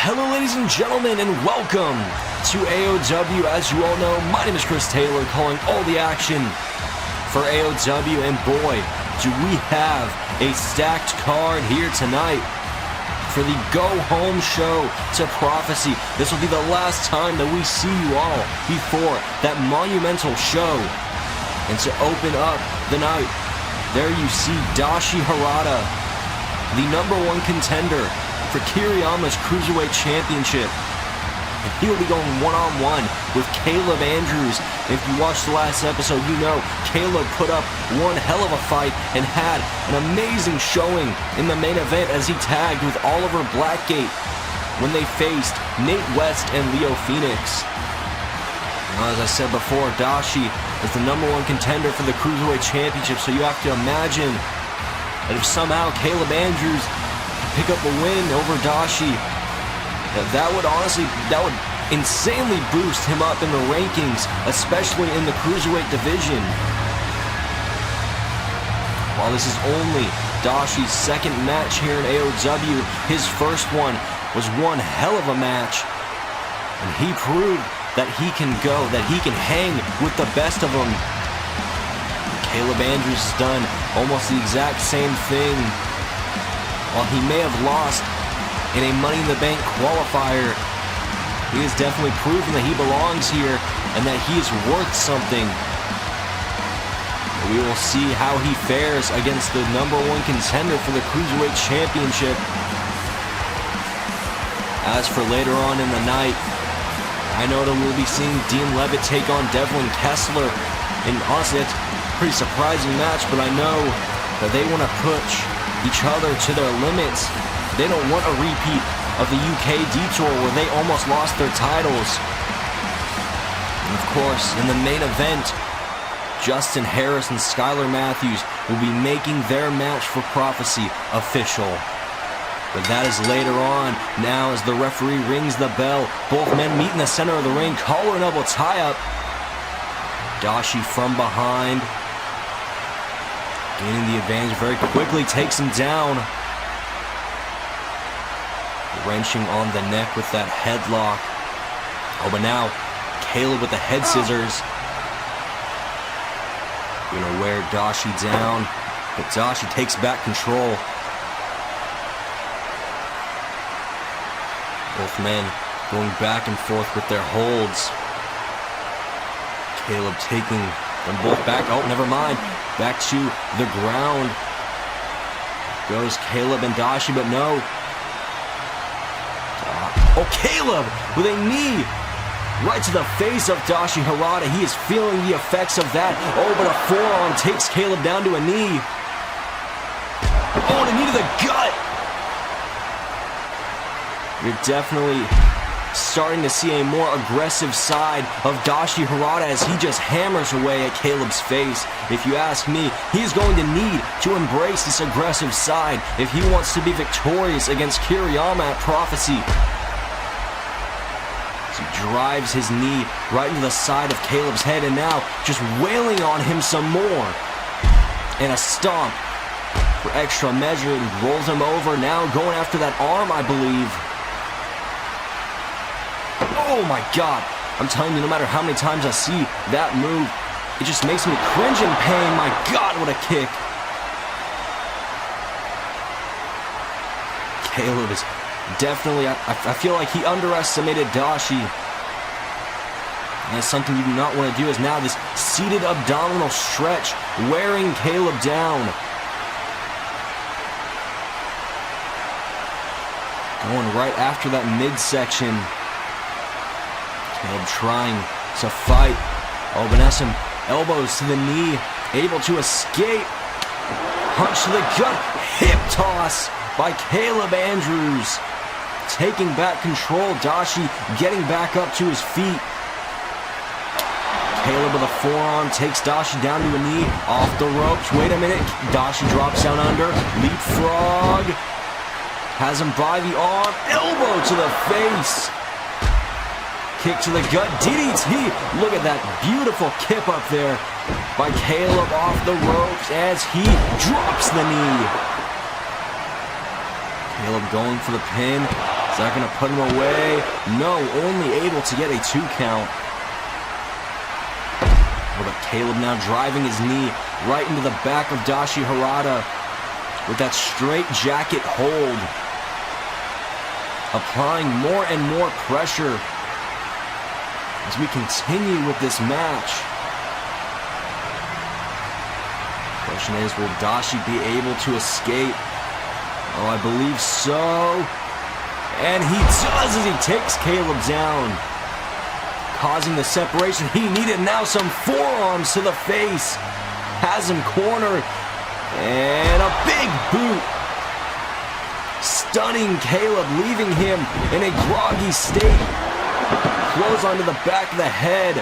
Hello ladies and gentlemen, and welcome to AoW. As you all know, my name is Chris Taylor, calling all the action for AoW, and boy, do we have a stacked card here tonight for the go-home show to Prophecy. This will be the last time that we see you all before that monumental show. And to open up the night, there you see Dashi Harada, the #1 contender for Kiriyama's Cruiserweight Championship. And he'll be going one-on-one with Caleb Andrews. If you watched the last episode, you know Caleb put up one hell of a fight and had an amazing showing in the main event as he tagged with Oliver Blackgate when they faced Nate West and Leo Phoenix. Now, as I said before, Dashi is the #1 contender for the Cruiserweight Championship, so you have to imagine that if somehow Caleb Andrews pick up a win over Dashi, that would insanely boost him up in the rankings, especially in the Cruiserweight division. While this is only Dashi's second match here in AoW, his first one was one hell of a match, and he proved that he can go, that he can hang with the best of them. Caleb Andrews has done almost the exact same thing. While he may have lost in a Money in the Bank qualifier, he has definitely proven that he belongs here and that he is worth something. We will see how he fares against the #1 contender for the Cruiserweight Championship. As for later on in the night, I know that we'll be seeing Dean Levitt take on Devlin Kessler. And honestly, it's a pretty surprising match, but I know that they want to push each other to their limits. They don't want a repeat of the UK Detour where they almost lost their titles. And of course, in the main event, Justin Harris and Skylar Matthews will be making their match for Prophecy official. But that is later on. Now as the referee rings the bell, both men meet in the center of the ring, collar and elbow tie-up. Dashi from behind, gaining the advantage very quickly, takes him down. Wrenching on the neck with that headlock. Oh, but now Caleb with the head scissors. Gonna wear Dashi down, but Dashi takes back control. Both men going back and forth with their holds. Caleb taking them both back. Oh, never mind. Back to the ground goes Caleb and Dashi, but no. Oh, Caleb with a knee right to the face of Dashi Harada. He is feeling the effects of that. Oh, but a forearm takes Caleb down to a knee. Oh, and a knee to the gut. You're definitely starting to see a more aggressive side of Dashi Harada as he just hammers away at Caleb's face. If you ask me, he's going to need to embrace this aggressive side if he wants to be victorious against Kiriyama at Prophecy. So he drives his knee right into the side of Caleb's head, and now just wailing on him some more. And a stomp for extra measure, and rolls him over. Now going after that arm, I believe. Oh my God, I'm telling you, no matter how many times I see that move, it just makes me cringe in pain. My God, what a kick. Caleb is definitely, I feel like he underestimated Dashi. And that's something you do not want to do, is now this seated abdominal stretch wearing Caleb down. Going right after that midsection. Caleb trying to fight. Oh, Vanessa elbows to the knee, able to escape. Punch to the gut, hip toss by Caleb Andrews. Taking back control, Dashi getting back up to his feet. Caleb with a forearm takes Dashi down to a knee, off the ropes. Wait a minute, Dashi drops down under, leapfrog. Has him by the arm, elbow to the face. Kick to the gut, DDT. Look at that beautiful kip up there by Caleb off the ropes as he drops the knee. Caleb going for the pin, Is that going to put him away? No, only able to get a 2 count. Oh, but Caleb now driving his knee right into the back of Dashi Harada with that straight jacket hold. Applying more and more pressure as we continue with this match. Question is, will Dashi be able to escape? Oh, I believe so. And he does as he takes Caleb down, causing the separation he needed. Now some forearms to the face. Has him cornered. And a big boot. Stunning Caleb, leaving him in a groggy state. Close onto the back of the head.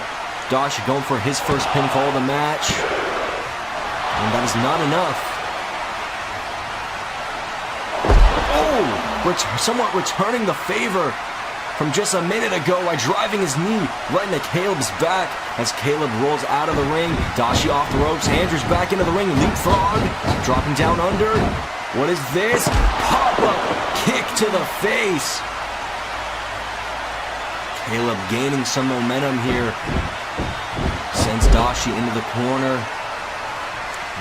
Dashi going for his first pinfall of the match. And that is not enough. Somewhat returning the favor from just a minute ago by driving his knee right into Caleb's back as Caleb rolls out of the ring. Dashi off the ropes, Andrews back into the ring, leapfrog, dropping down under. What is this? Pop-up kick to the face. Caleb gaining some momentum here. Sends Dashi into the corner.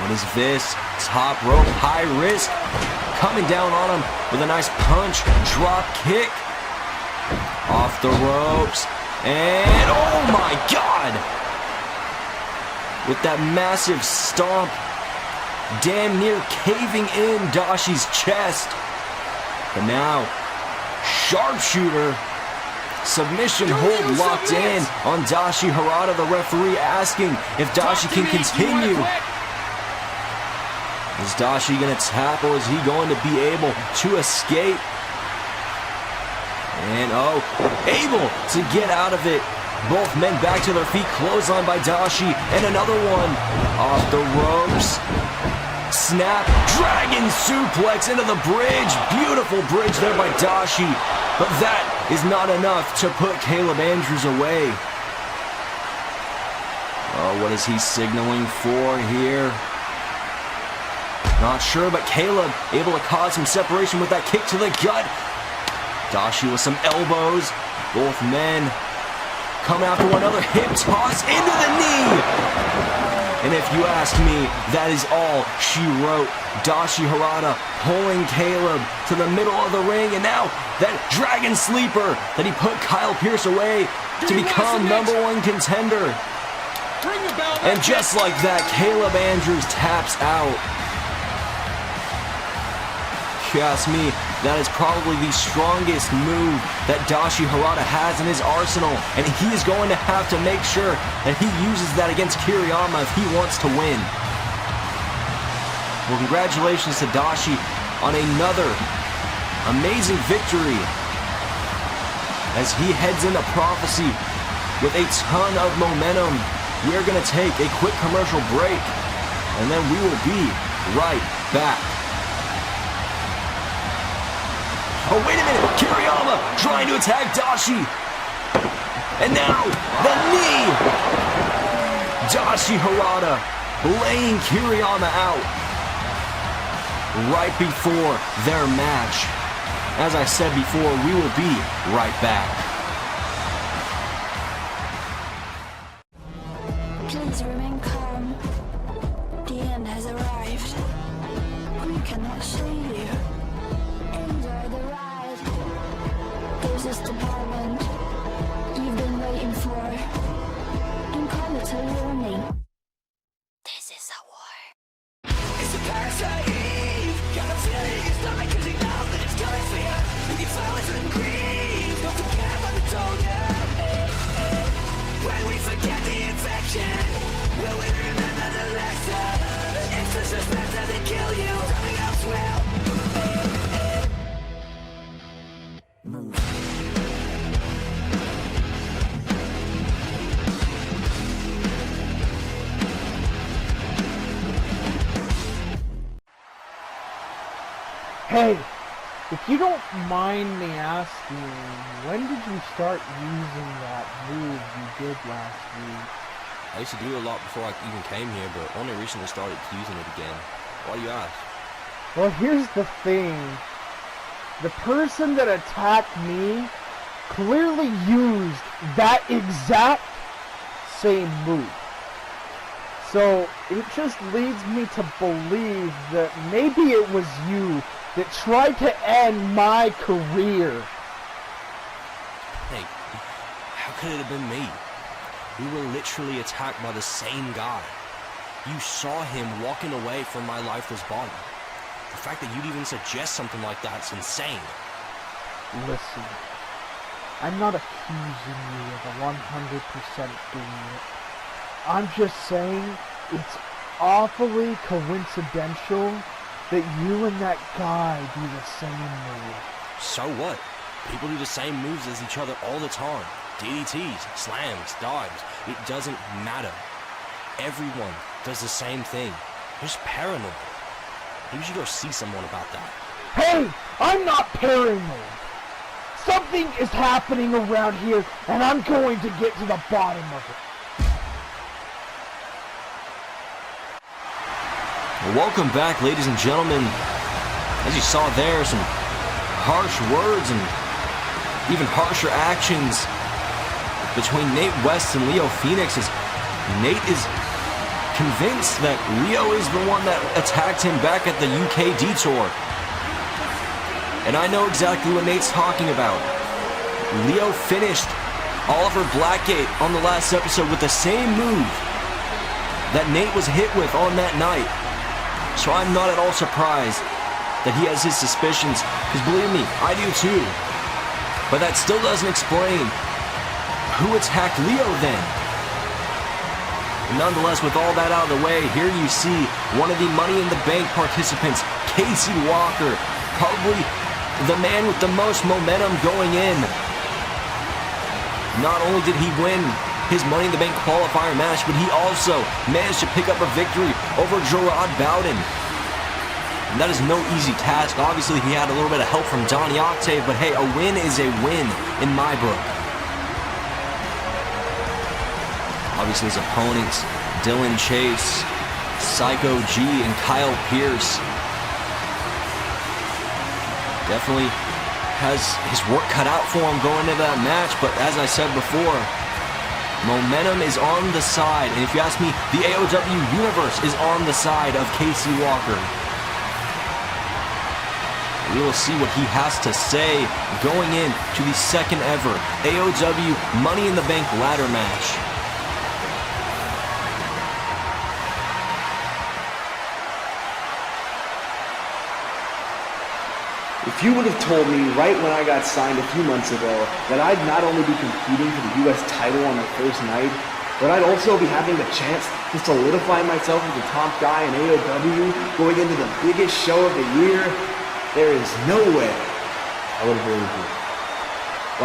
What is this? Top rope, high risk. Coming down on him with a nice punch, drop kick. Off the ropes. And oh my God! With that massive stomp, damn near caving in Dashi's chest. But now, sharpshooter. Submission hold locked in on Dashi Harada, the referee asking if Dashi can continue. Is Dashi going to tap, or is he going to be able to escape? And oh, able to get out of it. Both men back to their feet, clothesline by Dashi, and another one off the ropes. Snap, dragon suplex into the bridge. Beautiful bridge there by Dashi, but that is not enough to put Caleb Andrews away. Oh, what is he signaling for here? Not sure, but Caleb able to cause some separation with that kick to the gut. Dashi with some elbows. Both men come after one another. Hip toss into the knee. And if you ask me, that is all she wrote. Dashi Harada pulling Caleb to the middle of the ring. And now that dragon sleeper that he put Kyle Pierce away to become #1 contender. And just like that, Caleb Andrews taps out. If you ask me, that is probably the strongest move that Dashi Harada has in his arsenal, and he is going to have to make sure that he uses that against Kiriyama if he wants to win. Well, congratulations to Dashi on another amazing victory as he heads into Prophecy with a ton of momentum. We're going to take a quick commercial break, and then we will be right back. Oh, wait a minute! Kiriyama trying to attack Dashi! And now, the knee! Dashi Harada laying Kiriyama out right before their match. As I said before, we will be right back. Please remain calm. The end has arrived. We cannot save you. Enjoy the ride. This is the moment you've been waiting for. And call it a warning. This is a war. It's a parasite eve. Gotta feel it in your stomach 'cause you know that it's coming for you. You can feel it and grieve. Don't forget what I told you. When we forget the infection, will we remember the lesson? It's the suspense that they kill you. Something else will. Move. Hey, if you don't mind me asking, when did you start using that move you did last week? I used to do it a lot before I even came here, but only recently started using it again. Why do you ask? Well, here's the thing. the person that attacked me clearly used that exact same move. So it just leads me to believe that maybe it was you that tried to end my career. Hey, how could it have been me? We were literally attacked by the same guy. You saw him walking away from my lifeless body. The fact that you'd even suggest something like that's insane. Listen, I'm not accusing you of 100% doing it. I'm just saying it's awfully coincidental that you and that guy do the same move. So what? People do the same moves as each other all the time. DDTs, slams, dives. It doesn't matter. Everyone does the same thing. You're just paranoid. Maybe you should go see someone about that. Hey, I'm not paranoid. Something is happening around here, and I'm going to get to the bottom of it. Welcome back, ladies and gentlemen. As you saw there, some harsh words and even harsher actions between Nate West and Leo Phoenix, as Nate is convinced that Leo is the one that attacked him back at the UK detour. And I know exactly what Nate's talking about. Leo finished Oliver Blackgate on the last episode with the same move that Nate was hit with on that night. So I'm not at all surprised that he has his suspicions, because believe me, I do too. But that still doesn't explain who attacked Leo then. Nonetheless, with all that out of the way, here you see one of the Money in the Bank participants, Casey Walker, probably the man with the most momentum going in. Not only did he win his Money in the Bank qualifier match, but he also managed to pick up a victory over Gerard Bowden. And that is no easy task. Obviously, he had a little bit of help from Donnie Octave, but hey, a win is a win in my book. Obviously, his opponents, Dylan Chase, Psycho G, and Kyle Pierce, definitely has his work cut out for him going into that match. But as I said before, momentum is on the side. And if you ask me, the AoW universe is on the side of Casey Walker. We will see what he has to say going into the second ever AoW Money in the Bank ladder match. If you would have told me right when I got signed a few months ago that I'd not only be competing for the US title on my first night, but I'd also be having the chance to solidify myself as the top guy in AoW going into the biggest show of the year, there is no way I would have believed you.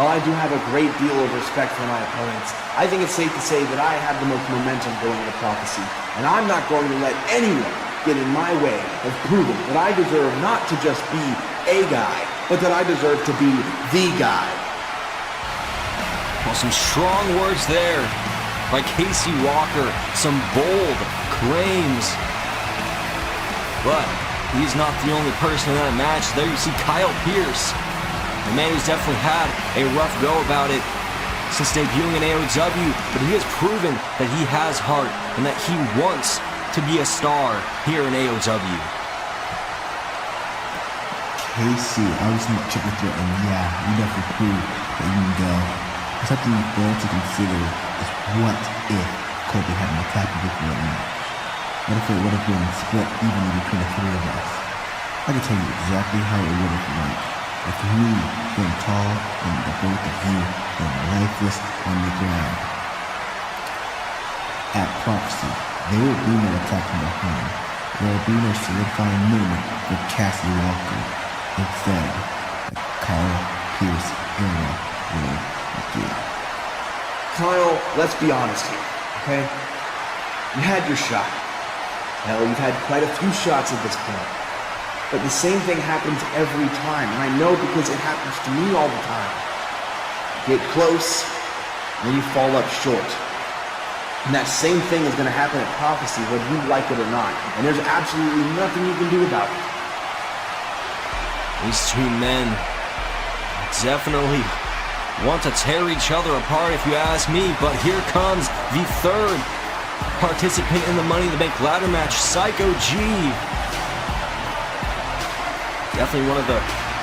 While I do have a great deal of respect for my opponents, I think it's safe to say that I have the most momentum going into Prophecy, and I'm not going to let anyone get in my way of proving that I deserve not to just be a guy, but that I deserve to be the guy. Well, some strong words there by Casey Walker, some bold claims. But he's not the only person in that match. There you see Kyle Pierce, the man who's definitely had a rough go about it since debuting in AoW, but he has proven that he has heart and that he wants to be a star here in AoW. Casey, I was in the triple threat, and yeah, you definitely proved that you can go. Something you fail to consider is what if Kobe had an attack victory match? What if it would have been split evenly between the three of us? I can tell you exactly how it would have went. If me being tall and the both of you being lifeless on the ground. At Prophecy, there will be no attack from behind. There will be no solidifying movement with Cassie Walker. Instead, the Kyle Pierce era will begin. Kyle, let's be honest here, okay? You had your shot. Hell, you've had quite a few shots at this point. But the same thing happens every time, and I know because it happens to me all the time. You get close, and then you fall up short. And that same thing is going to happen at Prophecy, whether you like it or not. And there's absolutely nothing you can do about it. These two men definitely want to tear each other apart if you ask me, but here comes the third participant in the Money in the Bank ladder match, Psycho G. Definitely one of the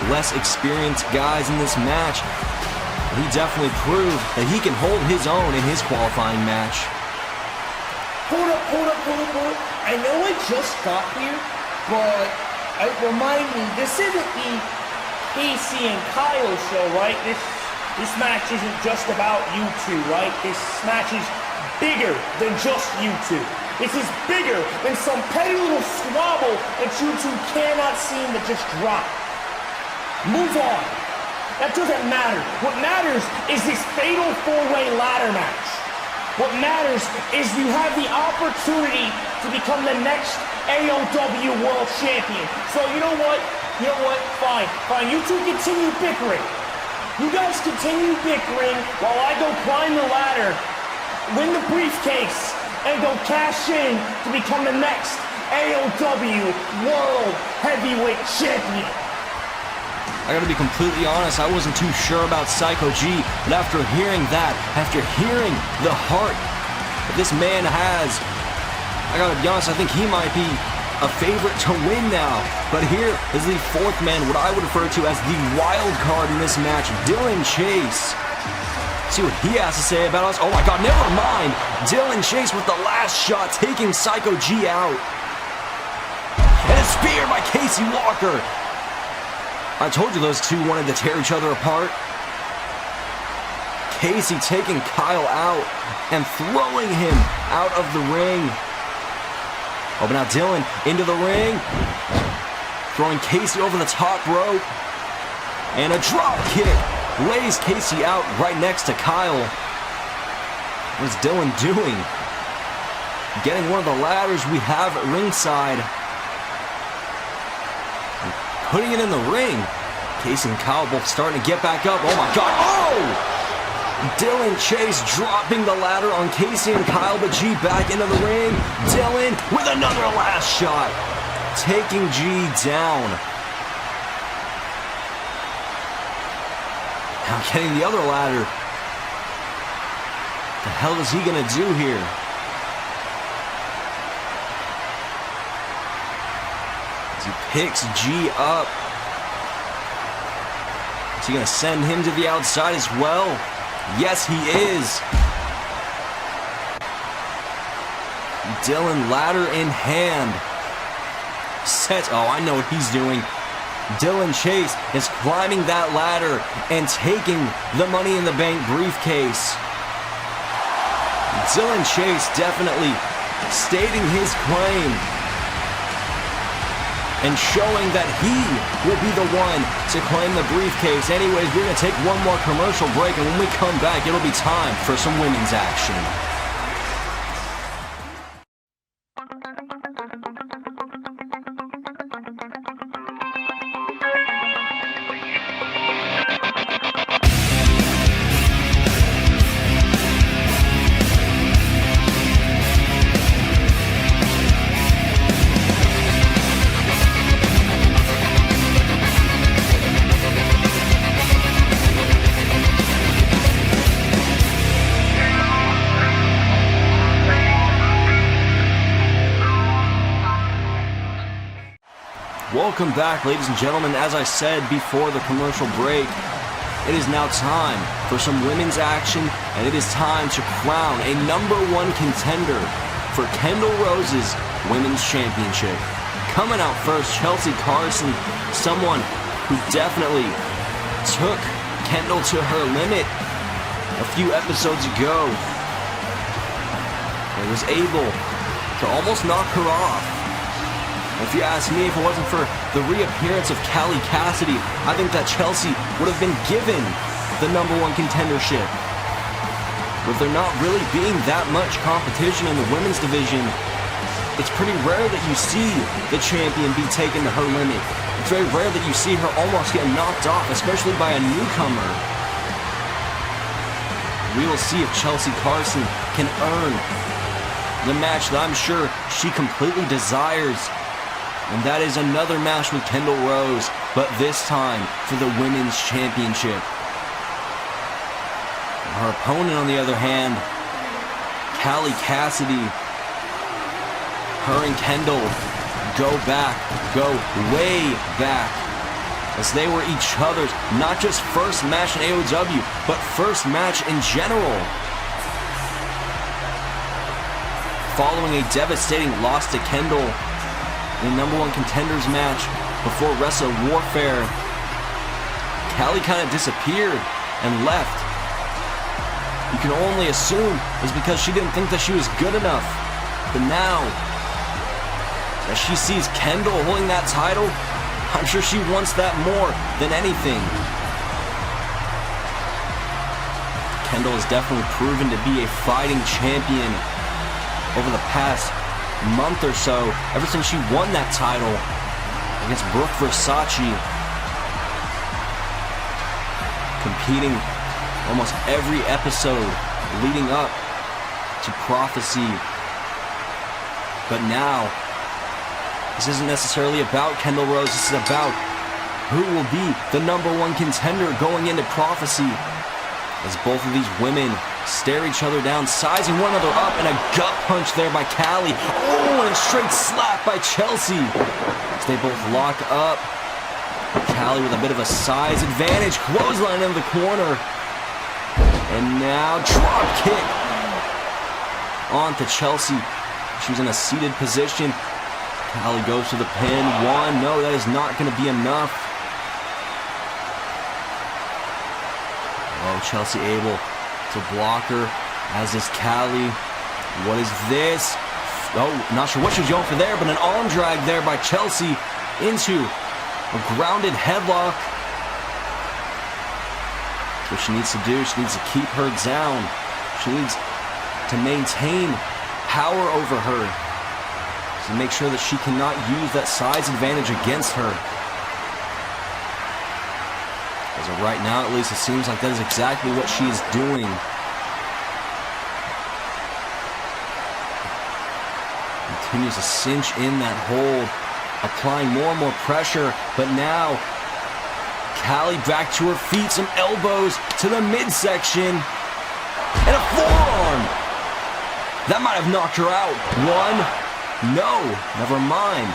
less experienced guys in this match. He definitely proved that he can hold his own in his qualifying match. Hold up. I know I just got here, but remind me, this isn't the Casey and Kyle show, right? This match isn't just about you two, right? This match is bigger than just you two. This is bigger than some petty little squabble that you two cannot seem to just drop. Move on. That doesn't matter. What matters is this fatal four-way ladder match. What matters is you have the opportunity to become the next AoW World Champion. So you know what? Fine. You two continue bickering. You guys continue bickering while I go climb the ladder, win the briefcase, and go cash in to become the next AoW World Heavyweight Champion. I gotta be completely honest, I wasn't too sure about Psycho G, but after hearing that, after hearing the heart that this man has, I gotta be honest, I think he might be a favorite to win now. But here is the fourth man, what I would refer to as the wild card in this match, Dylan Chase. See what he has to say about us. Oh my god, never mind. Dylan Chase with the last shot, taking Psycho G out. And a spear by Casey Walker. I told you those two wanted to tear each other apart. Casey taking Kyle out and throwing him out of the ring. Oh, but now Dylan into the ring. Throwing Casey over the top rope. And a drop kick lays Casey out right next to Kyle. What is Dylan doing? Getting one of the ladders we have at ringside. Putting it in the ring. Casey and Kyle both starting to get back up. Oh my god. Oh! Dylan Chase dropping the ladder on Casey and Kyle, but G back into the ring. Dylan with another last shot. Taking G down. Now getting the other ladder. What the hell is he gonna do here? He picks G up. Is he going to send him to the outside as well? Yes, he is. Dylan, ladder in hand. Set. Oh, I know what he's doing. Dylan Chase is climbing that ladder and taking the Money in the Bank briefcase. Dylan Chase definitely stating his claim and showing that he will be the one to claim the briefcase. Anyways, we're going to take one more commercial break, and when we come back, it'll be time for some women's action. Welcome back, ladies and gentlemen. As I said before the commercial break, it is now time for some women's action, and it is time to crown a #1 contender for Kendall Rose's Women's Championship. Coming out first, Chelsea Carson, someone who definitely took Kendall to her limit a few episodes ago and was able to almost knock her off. If you ask me, if it wasn't for the reappearance of Callie Cassidy, I think that Chelsea would have been given the #1 contendership. With there not really being that much competition in the women's division, it's pretty rare that you see the champion be taken to her limit. It's very rare that you see her almost get knocked off, especially by a newcomer. We will see if Chelsea Carson can earn the match that I'm sure she completely desires. And that is another match with Kendall Rose, but this time for the Women's Championship. Her opponent, on the other hand, Callie Cassidy. Her and Kendall go way back, as they were each other's not just first match in AoW, but first match in general. Following a devastating loss to Kendall in the #1 contenders match before Wrestle Warfare, Callie kind of disappeared and left. You can only assume it's because she didn't think that she was good enough. But now, as she sees Kendall holding that title, I'm sure she wants that more than anything. Kendall has definitely proven to be a fighting champion over the past month or so, ever since she won that title against Brooke Versace, competing almost every episode leading up to Prophecy. But now, this isn't necessarily about Kendall Rose. This is about who will be the #1 contender going into Prophecy, as both of these women stare each other down, sizing one another up, and a gut punch there by Callie. Oh, and a straight slap by Chelsea as they both lock up. Callie with a bit of a size advantage, clothesline in the corner. And now drop kick onto Chelsea. She's in a seated position. Callie goes to the pin. One, no, that is not going to be enough. Oh, Chelsea able to block her, as is Callie. What is this? Oh, not sure what she was going for there, but an arm drag there by Chelsea into a grounded headlock. What she needs to do, she needs to keep her down. She needs to maintain power over her, to make sure that she cannot use that size advantage against her. As of right now, at least, it seems like that is exactly what she is doing. Continues to cinch in that hold, applying more and more pressure, but now Callie back to her feet, some elbows to the midsection, and a forearm! That might have knocked her out. One, no, never mind.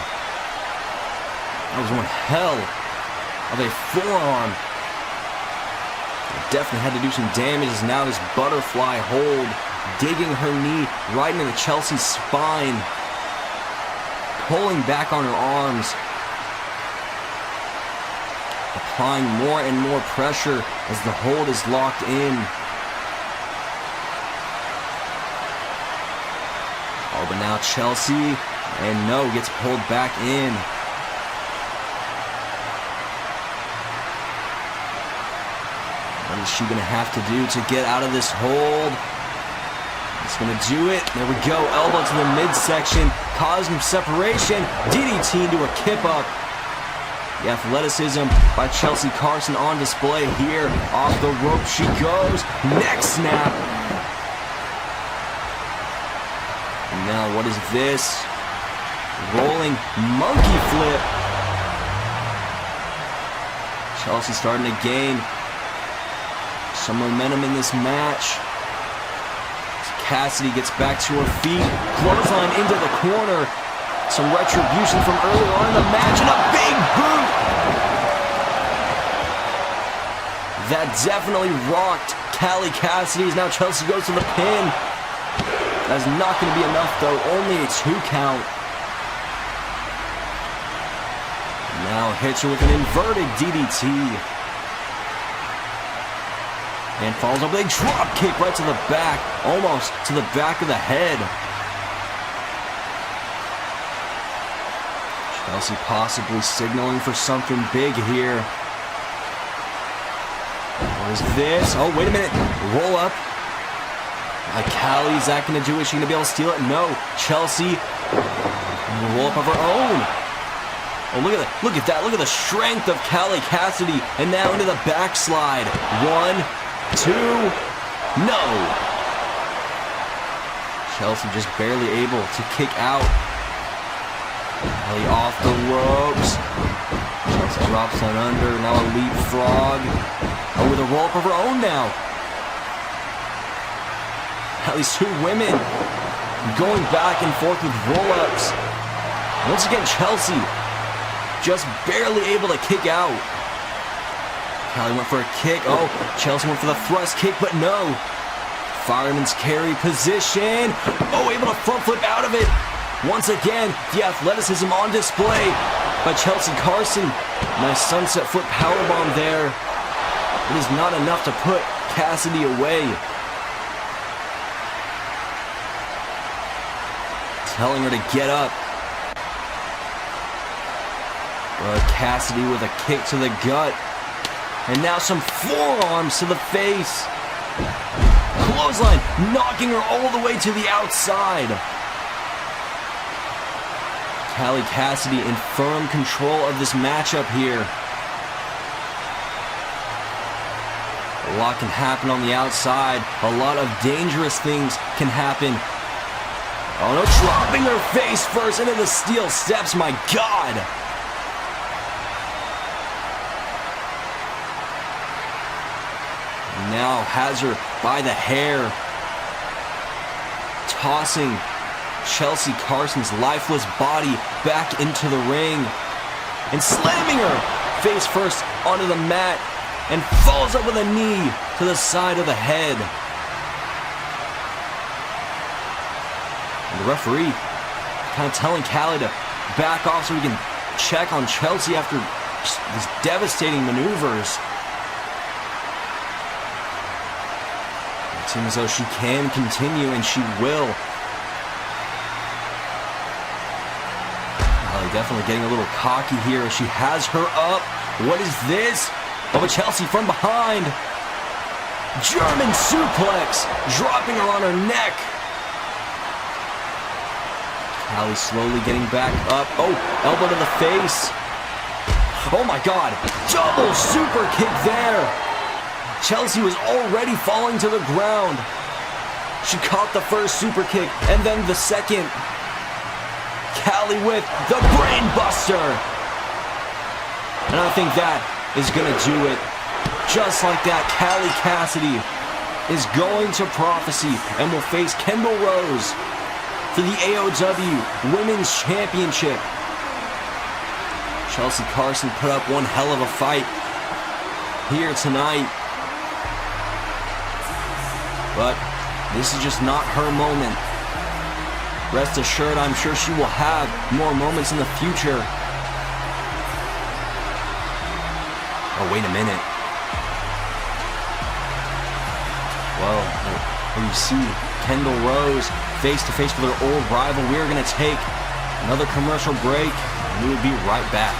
That was one hell of a forearm. Definitely had to do some damage, as now this butterfly hold, digging her knee right into Chelsea's spine, pulling back on her arms, applying more and more pressure as the hold is locked in. Oh, but now Chelsea, and no, gets pulled back in. What is she going to have to do to get out of this hold? It's going to do it. There we go. Elbow to the midsection, causing separation. DDT into a kip up. The athleticism by Chelsea Carson on display here. Off the rope she goes. Neck snap. And now what is this? Rolling monkey flip. Chelsea starting to gain some momentum in this match. Cassidy gets back to her feet. Clothesline into the corner. Some retribution from earlier on in the match, and a big boot! That definitely rocked Callie Cassidy. Now Chelsea goes to the pin. That's not going to be enough, though. Only a 2 count. Now hits her with an inverted DDT. And falls over a drop kick right to the back, almost to the back of the head. Chelsea possibly signaling for something big here. What is this? Oh, wait a minute. Roll up. Callie, is that going to do it? Is she going to be able to steal it? No. Chelsea, roll up of her own. Oh, look at that. Look at that. Look at the strength of Callie Cassidy. And now into the backslide. 1, 2, no! Chelsea just barely able to kick out. Kelly off the ropes. Chelsea drops down under. Now a leapfrog. Oh, with a roll-up of her own now. Now these two women going back and forth with roll-ups. Once again, Chelsea just barely able to kick out. Callie went for a kick. Oh, Chelsea went for the thrust kick, but no. Fireman's carry position. Oh, able to front flip out of it. Once again, the athleticism on display by Chelsea Carson. Nice sunset flip powerbomb there. It is not enough to put Cassidy away. Telling her to get up. But Cassidy with a kick to the gut. And now some forearms to the face. Clothesline, knocking her all the way to the outside. Callie Cassidy in firm control of this matchup here. A lot can happen on the outside. A lot of dangerous things can happen. Oh no, dropping her face first into the steel steps, my God. Now has her by the hair. Tossing Chelsea Carson's lifeless body back into the ring. And slamming her face first onto the mat. And falls up with a knee to the side of the head. And the referee kind of telling Callie to back off so we can check on Chelsea after these devastating maneuvers. It seems as though she can continue, and she will. Callie definitely getting a little cocky here. She has her up. What is this? Oh, but Chelsea from behind. German suplex, dropping her on her neck. Callie slowly getting back up. Oh, elbow to the face. Oh my God, double super kick there. Chelsea was already falling to the ground. She caught the first super kick and then the second. Callie with the brain buster. And I think that is going to do it. Just like that, Callie Cassidy is going to Prophecy and will face Kendall Rose for the AoW Women's Championship. Chelsea Carson put up one hell of a fight here tonight. But this is just not her moment. Rest assured, I'm sure she will have more moments in the future. Oh, wait a minute. Well, here you see Kendall Rose face to face with her old rival. We are going to take another commercial break, and we will be right back.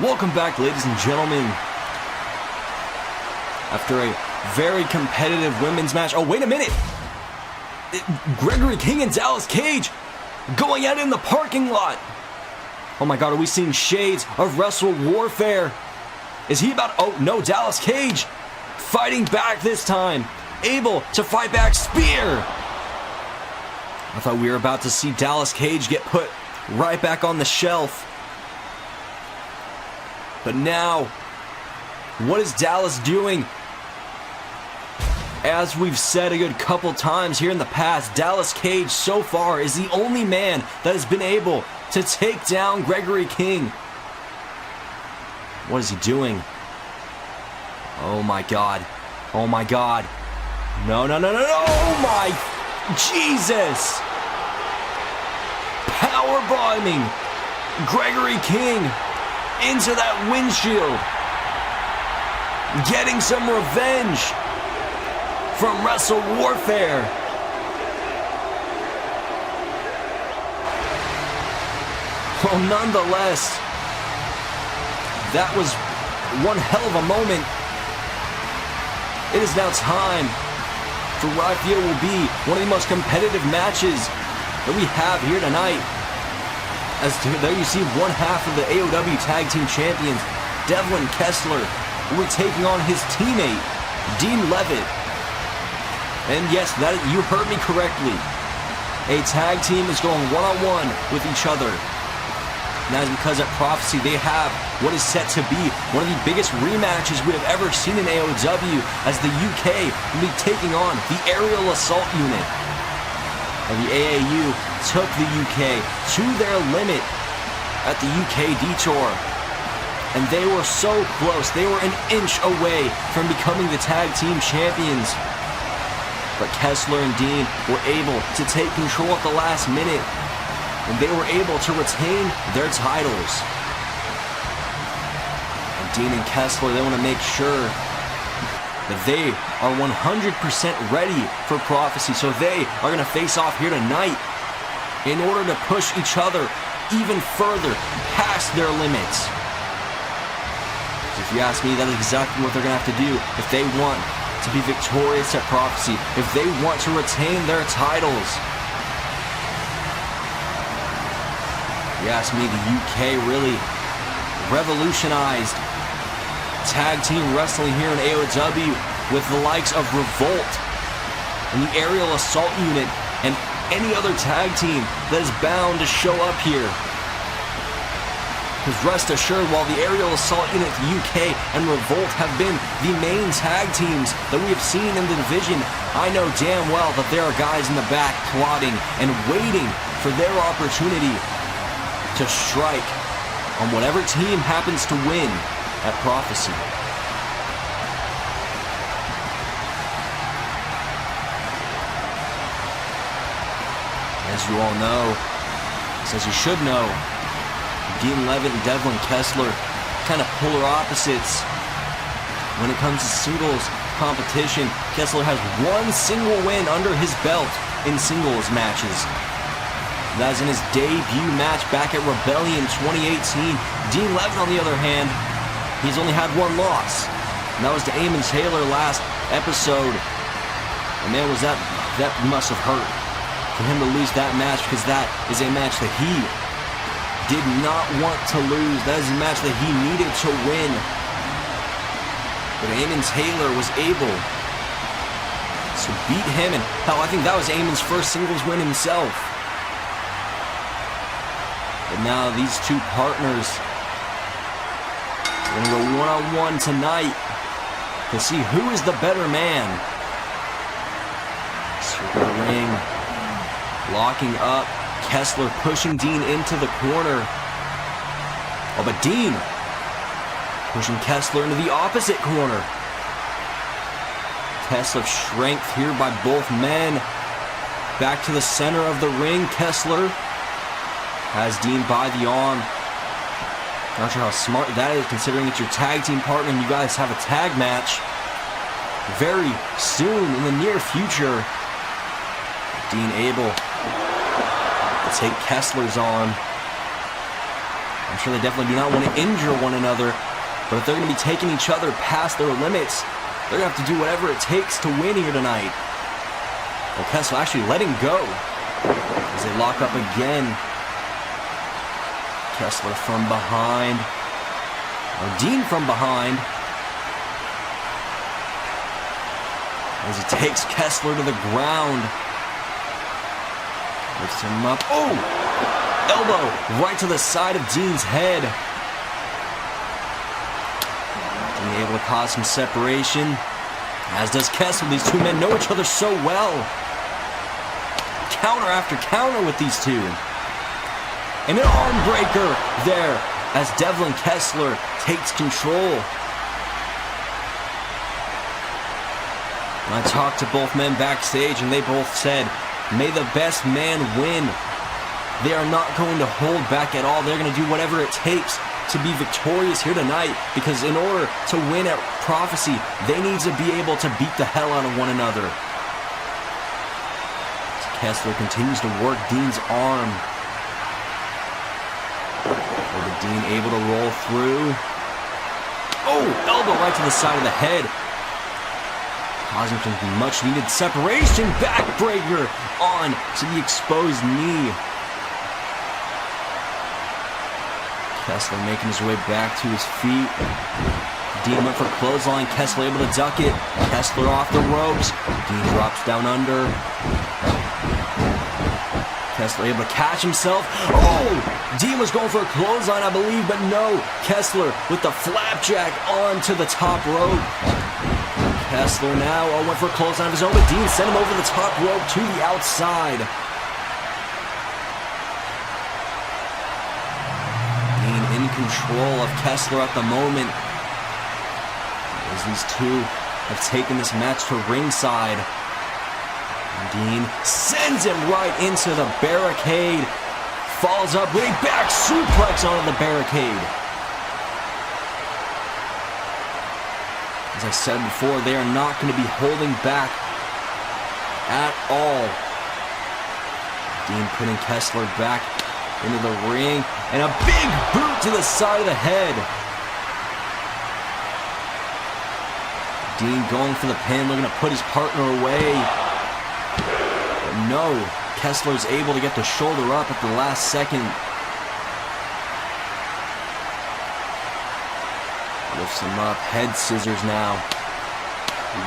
Welcome back, ladies and gentlemen. After a very competitive women's match. Oh, wait a minute. Gregory King and Dallas Cage going out in the parking lot. Oh my God, are we seeing shades of Wrestle Warfare? Is he about... Oh, no, Dallas Cage fighting back this time. Able to fight back. Spear. I thought we were about to see Dallas Cage get put right back on the shelf. But now, what is Dallas doing? As we've said a good couple times here in the past, Dallas Cage so far is the only man that has been able to take down Gregory King. What is he doing? Oh my God. Oh my God. No, no, no, no, no. Oh my Jesus. power bombing Gregory King into that windshield, getting some revenge from Wrestle Warfare. Well, nonetheless, that was one hell of a moment. It is now time for what I feel will be one of the most competitive matches that we have here tonight. As there you see one half of the AoW Tag Team Champions, Devlin Kessler, will be taking on his teammate, Dean Levitt. And yes, you heard me correctly. A tag team is going one-on-one with each other. And that is because at Prophecy they have what is set to be one of the biggest rematches we have ever seen in AoW, as the UK will be taking on the Aerial Assault Unit. And the AAU took the UK to their limit at the UK Detour. And they were so close. They were an inch away from becoming the tag team champions. But Kessler and Dean were able to take control at the last minute, and they were able to retain their titles. And Dean and Kessler, they want to make sure that they are 100% ready for Prophecy. So they are going to face off here tonight in order to push each other even further past their limits. If you ask me, that is exactly what they're going to have to do if they want to be victorious at Prophecy, if they want to retain their titles. If you ask me, the UK really revolutionized tag team wrestling here in AoW with the likes of Revolt and the Aerial Assault Unit and any other tag team that is bound to show up here. Because rest assured, while the Aerial Assault Unit, the UK, and Revolt have been the main tag teams that we have seen in the division, I know damn well that there are guys in the back plotting and waiting for their opportunity to strike on whatever team happens to win at Prophecy. As you all know, as you should know, Dean Levitt and Devlin Kessler, kind of polar opposites. When it comes to singles competition, Kessler has one single win under his belt in singles matches. That is in his debut match back at Rebellion 2018. Dean Levitt, on the other hand, he's only had one loss. And that was to Eamon Taylor last episode. And man, that must have hurt for him to lose that match, because that is a match that he did not want to lose. That is a match that he needed to win. But Eamon Taylor was able to beat him, and hell, I think that was Eamon's first singles win himself. But now these two partners are going to go one-on-one tonight to see who is the better man. Circle the ring, locking up. Kessler pushing Dean into the corner. Oh, but Dean pushing Kessler into the opposite corner. Test of strength here by both men. Back to the center of the ring. Kessler has Dean by the arm. Not sure how smart that is, considering it's your tag team partner and you guys have a tag match very soon in the near future. Dean able to take Kessler's on. I'm sure they definitely do not want to injure one another, but if they're going to be taking each other past their limits, they're going to have to do whatever it takes to win here tonight. Well, Kessler actually letting go as they lock up again. Kessler from behind. Or Dean from behind. As he takes Kessler to the ground. Lifts him up. Oh! Elbow right to the side of Dean's head. Dean able to cause some separation, as does Kessler. These two men know each other so well. Counter after counter with these two. And an arm breaker there as Devlin Kessler takes control. And I talked to both men backstage and they both said, may the best man win. They are not going to hold back at all. They're going to do whatever it takes to be victorious here tonight, because in order to win at Prophecy, they need to be able to beat the hell out of one another. Kessler continues to work Dean's arm. But Dean able to roll through. Oh, elbow right to the side of the head. Causing some much needed separation. Backbreaker on to the exposed knee. Kessler making his way back to his feet. Dean went for clothesline. Kessler able to duck it. Kessler off the ropes. Dean drops down under. Kessler able to catch himself. Oh! Dean was going for a clothesline, I believe, but no. Kessler with the flapjack onto the top rope. Kessler now went for a clothesline of his own, but Dean sent him over the top rope to the outside. Dean in control of Kessler at the moment, as these two have taken this match to ringside. Dean sends him right into the barricade. Falls up with a back suplex onto the barricade. As I said before, they are not going to be holding back at all. Dean putting Kessler back into the ring. And a big boot to the side of the head. Dean going for the pin, looking to put his partner away. No, Kessler's able to get the shoulder up at the last second. Lifts him up, head scissors now.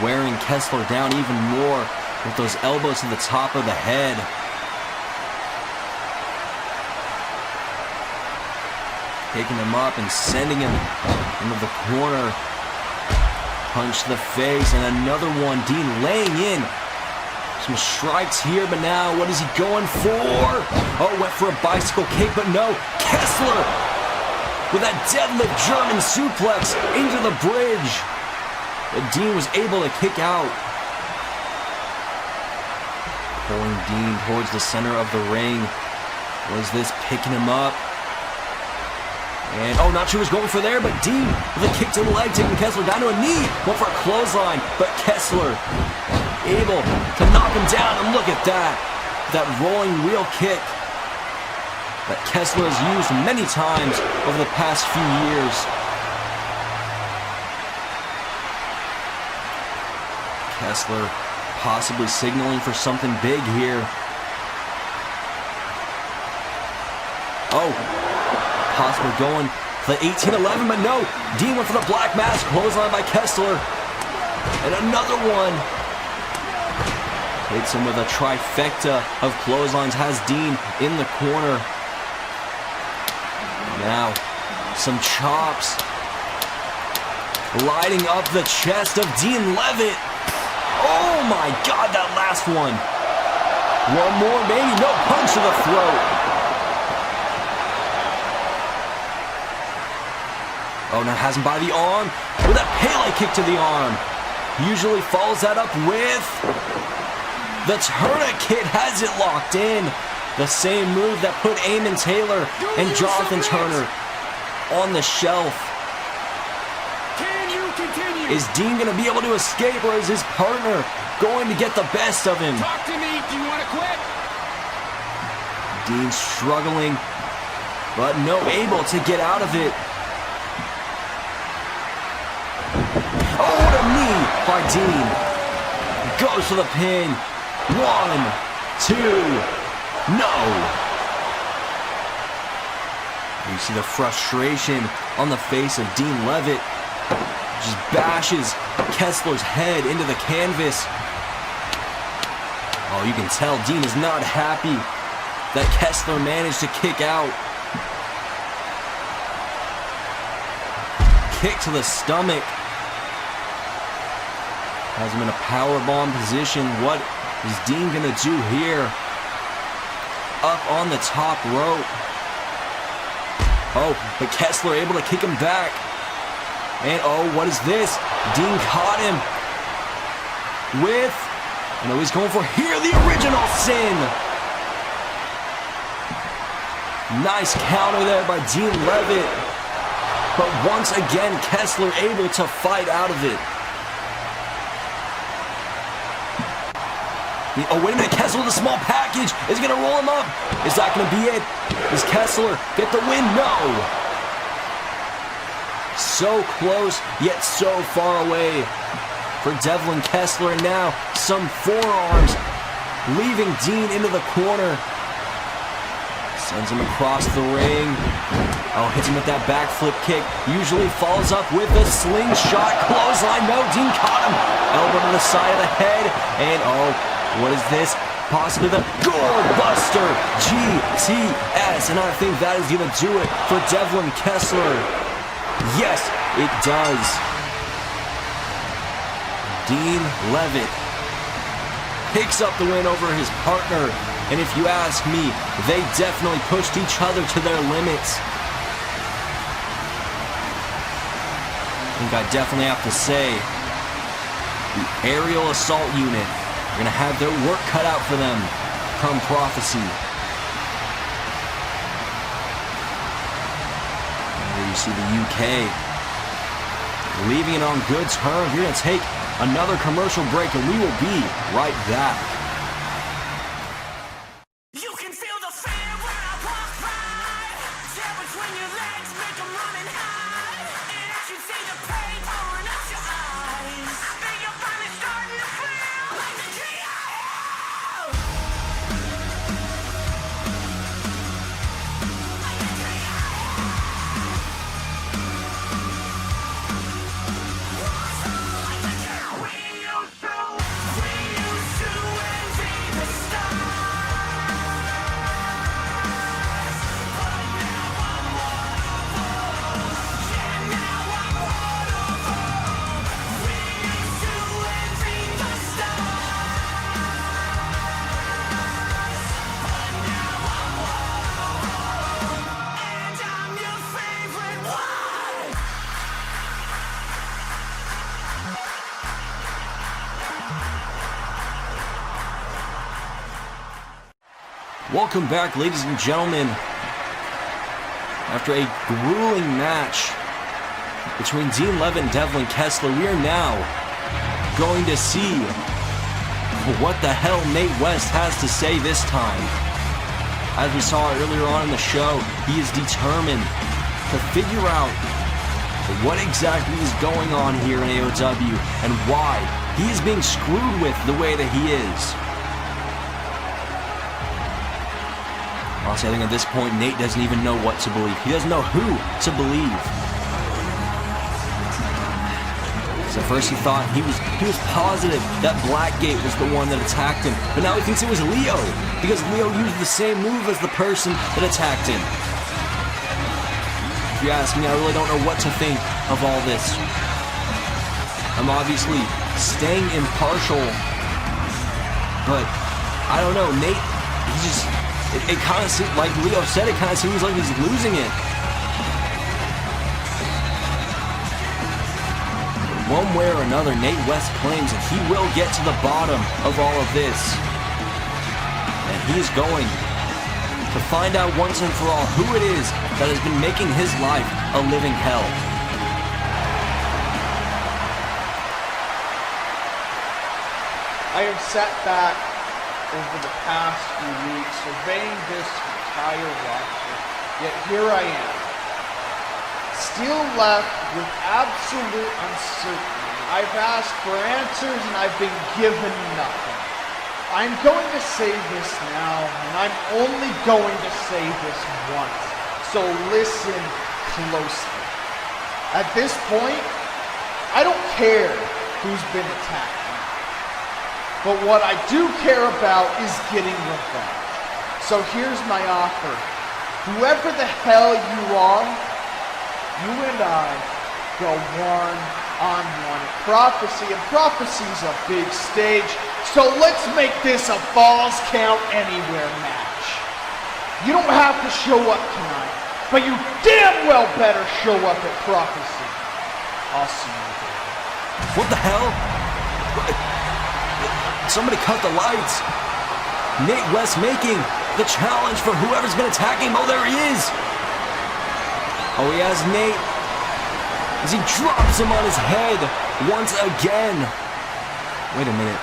Wearing Kessler down even more with those elbows to the top of the head. Taking him up and sending him into the corner. Punch to the face and another one. Dean laying in. Some strikes here, but now what is he going for? Oh, went for a bicycle kick, but no. Kessler with that deadlift German suplex into the bridge. But Dean was able to kick out. Pulling Dean towards the center of the ring. Was this picking him up? And, oh, not sure what he was going for there, but Dean with a kick to the leg, taking Kessler down to a knee. Went for a clothesline, but Kessler able to knock him down, and look at that. That rolling wheel kick that Kessler has used many times over the past few years. Kessler possibly signaling for something big here. Oh, possibly going for the 18-11, but no. Dean went for the black mask, clothesline by Kessler. And another one. Hits him with a trifecta of clotheslines, has Dean in the corner. Now, some chops. Lighting up the chest of Dean Levitt. Oh my God, that last one. One more, maybe. No, punch to the throat. Oh, now has him by the arm with a Pele kick to the arm. Usually follows that up with the tourniquet, has it locked in. The same move that put Eamon Taylor and Jonathan Turner on the shelf. Can you continue? Is Dean going to be able to escape, or is his partner going to get the best of him? Talk to me. Do you want to quit? Dean struggling, but no able to get out of it. Oh, what a knee by Dean. Goes for the pin. 1, 2, no. You see the frustration on the face of Dean Levitt. Just bashes Kessler's head into the canvas. Oh, you can tell Dean is not happy that Kessler managed to kick out. Kick to the stomach. Has him in a powerbomb position. What is Dean gonna do here? Up on the top rope. Oh, but Kessler able to kick him back. And oh, what is this? Dean caught him with, and oh, he's going for here, the original sin. Nice counter there by Dean Levitt. But once again, Kessler able to fight out of it. Oh, wait a minute. Kessler with a small package. Is he going to roll him up? Is that going to be it? Does Kessler get the win? No. So close, yet so far away for Devlin Kessler. And now some forearms, leaving Dean into the corner. Sends him across the ring. Oh, hits him with that backflip kick. Usually follows up with a slingshot clothesline. No, Dean caught him. Elbow to the side of the head. And oh, what is this? Possibly the Gore Buster GTS. And I think that is going to do it for Devlin Kessler. Yes, it does. Dean Levitt picks up the win over his partner. And if you ask me, they definitely pushed each other to their limits. I think I definitely have to say, the aerial assault unit are going to have their work cut out for them come Prophecy. There you see the UK leaving it on good terms. We're going to take another commercial break and we will be right back. You can feel the fear when I walk by. Tear between your legs, make them running high. And I can see the pain pouring out your eyes. I think you're finally starting to feel like the GIL. Like the GIL. Like the GIL. We used to envy the stars. Welcome back, ladies and gentlemen. After a grueling match between Dean Levitt and Devlin Kessler, we are now going to see what the hell Nate West has to say this time. As we saw earlier on in the show, he is determined to figure out what exactly is going on here in AoW and why he is being screwed with the way that he is. Honestly, I think at this point, Nate doesn't even know what to believe. He doesn't know who to believe. So at first he thought he was positive that Blackgate was the one that attacked him, but now he thinks it was Leo, because Leo used the same move as the person that attacked him. If you ask me, I really don't know what to think of all this. I'm obviously staying impartial, but I don't know, Nate, he just... It kind of seems, like Leo said, it kind of seems like he's losing it. One way or another, Nate West claims that he will get to the bottom of all of this. And he is going to find out once and for all who it is that has been making his life a living hell. I have sat back over the past few weeks surveying this entire roster, yet here I am, still left with absolute uncertainty. I've asked for answers and I've been given nothing. I'm going to say this now, and I'm only going to say this once, so listen closely. At this point, I don't care who's been attacked. But what I do care about is getting revenge. So here's my offer. Whoever the hell you are, you and I go one-on-one at Prophecy, and Prophecy's a big stage, so let's make this a Falls Count Anywhere match. You don't have to show up tonight, but you damn well better show up at Prophecy. I'll see you there. What the hell? Somebody cut the lights. Nate West making the challenge for whoever's been attacking him. Oh, there he is. Oh, he has Nate as he drops him on his head once again. Wait a minute.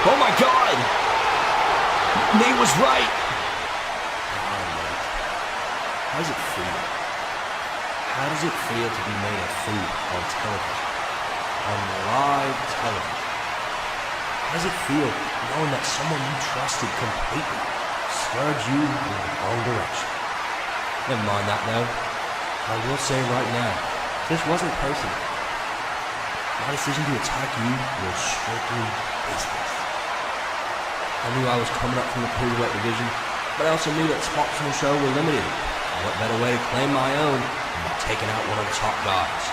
Oh my God! Nate was right. How does it feel? How does it feel to be made a fool on television? On live television? How does it feel knowing that someone you trusted completely steered you in the wrong direction? Never mind that though. I will say right now, this wasn't personal. My decision to attack you was strictly business. I knew I was coming up from the cruiserweight division, but I also knew that spots on the show were limited. And what better way to claim my own than by taking out one of the top guys?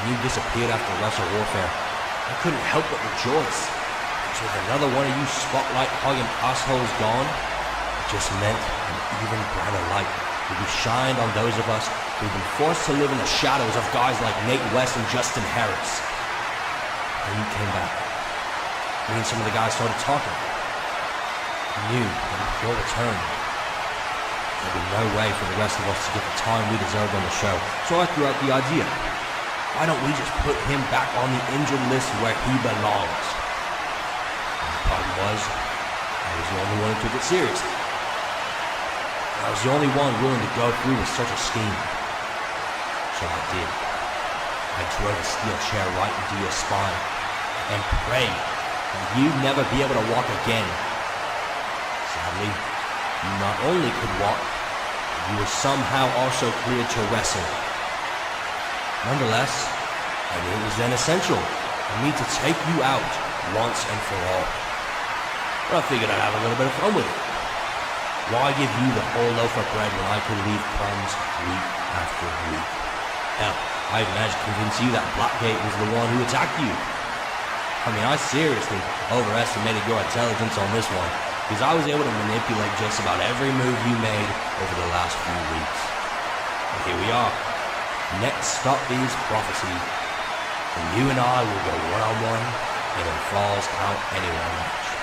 When you disappeared after Wrestle Warfare, I couldn't help but rejoice. Because with another one of you spotlight-hogging assholes gone, it just meant an even brighter light would be shined on those of us who've been forced to live in the shadows of guys like Nate West and Justin Harris. When you came back, me and some of the guys started talking. I knew that with your return, there'd be no way for the rest of us to get the time we deserved on the show. So I threw out the idea. Why don't we just put him back on the injured list where he belongs? And the problem was, I was the only one who took it seriously. I was the only one willing to go through with such a scheme. So I did. I drove a steel chair right into your spine and prayed that you'd never be able to walk again. Sadly, you not only could walk, but you were somehow also cleared to wrestle. Nonetheless, I knew it was then essential for me to take you out once and for all. But I figured I'd have a little bit of fun with it. Why give you the whole loaf of bread when I could leave crumbs week after week? Hell, I managed to convince you that Blackgate was the one who attacked you. I mean, I seriously overestimated your intelligence on this one, because I was able to manipulate just about every move you made over the last few weeks. But here we are. Next stop is Prophecy. And you and I will go one-on-one in a Falls Count Anywhere match.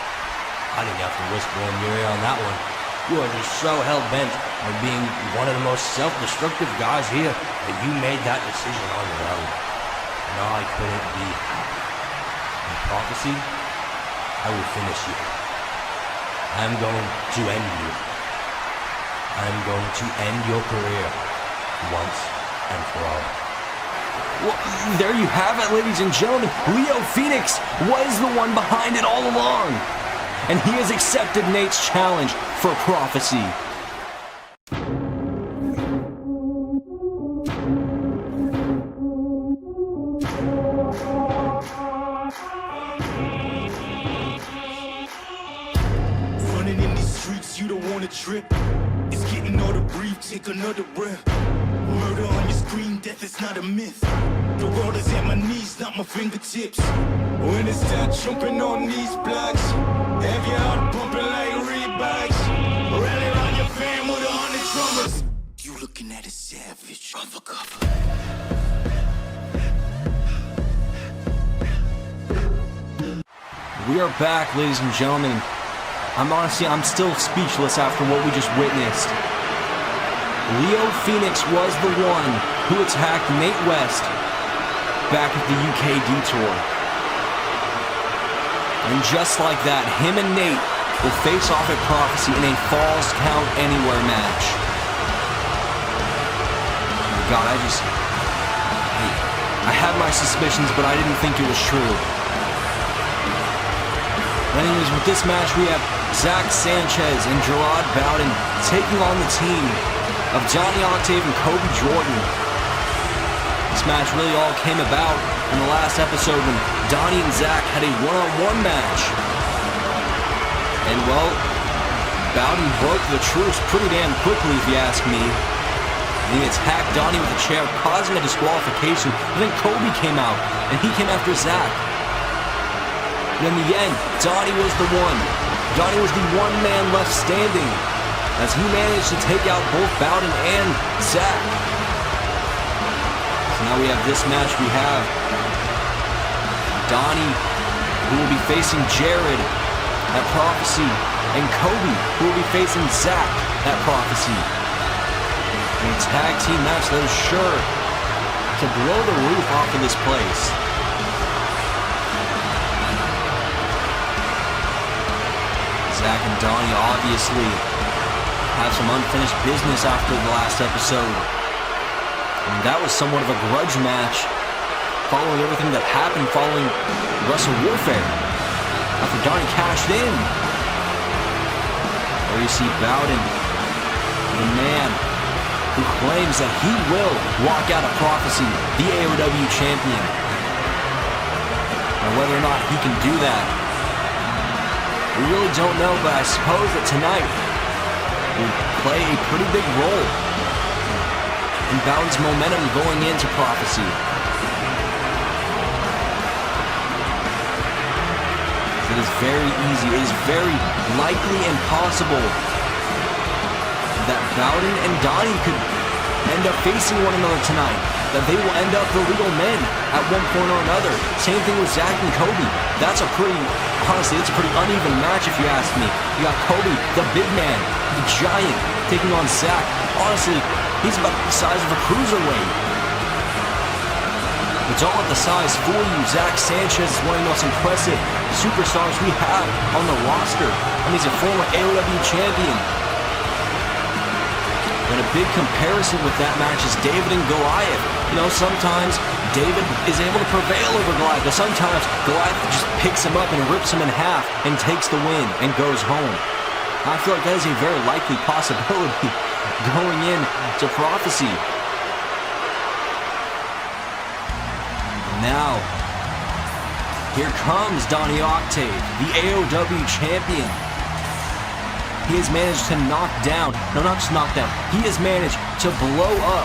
I didn't have to whisper in your ear on that one. You are just so hell-bent on being one of the most self-destructive guys here that you made that decision on your own. And I couldn't be happier. In Prophecy, I will finish you. I'm going to end you. I'm going to end your career once and for all. Well, there you have it, ladies and gentlemen. Leo Phoenix was the one behind it all along. And he has accepted Nate's challenge for Prophecy. Running in these streets, you don't wanna trip. It's getting hard to breathe, take another breath. Murder on your screen, death is not a myth. The world is at my knees, not my fingertips. When it's time jumping on these blocks, have your heart pumping like Reeboks. Rally around your fam with 100 drummers. You looking at a savage, run for cover. We are back, ladies and gentlemen. I'm still speechless after what we just witnessed. Leo Phoenix was the one who attacked Nate West back at the UK Detour. And just like that, him and Nate will face off at Prophecy in a Falls Count Anywhere match. God, I had my suspicions, but I didn't think it was true. Anyways, with this match, we have Zach Sanchez and Gerard Bowden taking on the team of Johnny Octave and Kobe Jordan. This match really all came about in the last episode when Donnie and Zach had a one-on-one match. And well, Bowden broke the truce pretty damn quickly, if you ask me. And he attacked Donnie with a chair, causing a disqualification. But then Kobe came out, and he came after Zach. But in the end, Donnie was the one. Donnie was the one man left standing, as he managed to take out both Bowden and Zach. So now we have this match. We have Donnie, who will be facing Jared at Prophecy, and Kobe, who will be facing Zack at Prophecy. A tag team match that is sure to blow the roof off of this place. Zack and Donnie obviously have some unfinished business after the last episode. And that was somewhat of a grudge match following everything that happened following Wrestle Warfare after Donnie cashed in. There you see Bowden, the man who claims that he will walk out of Prophecy, the AoW champion. And whether or not he can do that, we really don't know, but I suppose that tonight will play a pretty big role in Bowden's momentum going into Prophecy. It is very easy, it is very likely and possible that Bowden and Donnie could end up facing one another tonight. That they will end up the legal men at one point or another. Same thing with Zack and Kobe. Honestly, it's a pretty uneven match if you ask me. You got Kobe, the big man, the giant, taking on Zack. Honestly, he's about the size of a cruiserweight. But don't let the size fool you. Zack Sanchez is one of the most impressive superstars we have on the roster. And he's a former AoW champion. And a big comparison with that match is David and Goliath. You know, sometimes David is able to prevail over Goliath, but sometimes Goliath just picks him up and rips him in half and takes the win and goes home. I feel like that is a very likely possibility going in to Prophecy. Now, here comes Donnie Octave, the AoW champion. He has managed to knock down, not just knock down, he has managed to blow up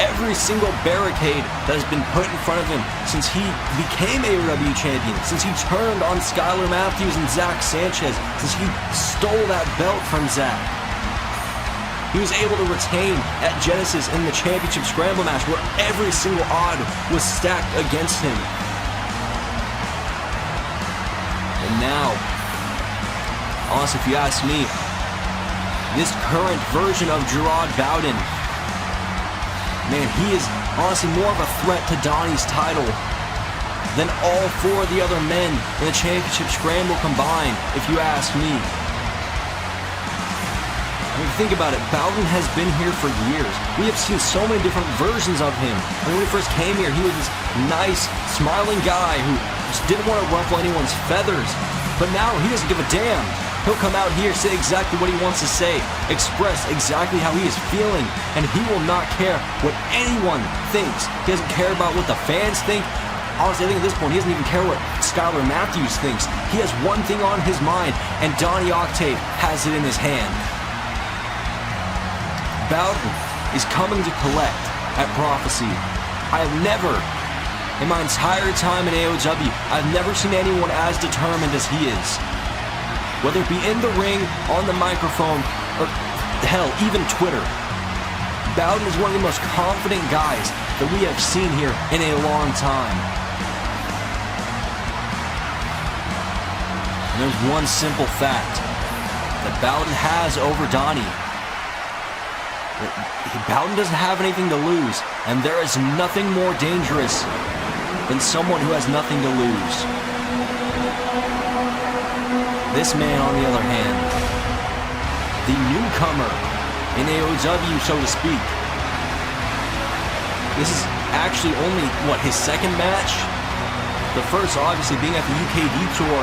every single barricade that has been put in front of him since he became AoW champion, since he turned on Skylar Matthews and Zack Sanchez, since he stole that belt from Zack. He was able to retain at Genesis in the championship scramble match where every single odd was stacked against him. And now, honestly, if you ask me, this current version of Gerard Bowden, man, he is honestly more of a threat to Donnie's title than all four of the other men in the championship scramble combined, if you ask me. I mean, think about it, Bowden has been here for years. We have seen so many different versions of him. When he first came here, he was this nice, smiling guy who just didn't want to ruffle anyone's feathers. But now he doesn't give a damn. He'll come out here, say exactly what he wants to say, express exactly how he is feeling, and he will not care what anyone thinks. He doesn't care about what the fans think. Honestly, I think at this point, he doesn't even care what Skylar Matthews thinks. He has one thing on his mind, and Donnie Octave has it in his hand. Bowden is coming to collect at Prophecy. I have never, in my entire time in AoW, I've never seen anyone as determined as he is. Whether it be in the ring, on the microphone, or hell, even Twitter. Bowden is one of the most confident guys that we have seen here in a long time. And there's one simple fact that Bowden has over Donnie. Bowden doesn't have anything to lose, and there is nothing more dangerous than someone who has nothing to lose. This man, on the other hand, the newcomer in AoW, so to speak. This is actually only, his second match? The first, obviously, being at the UKD Tour.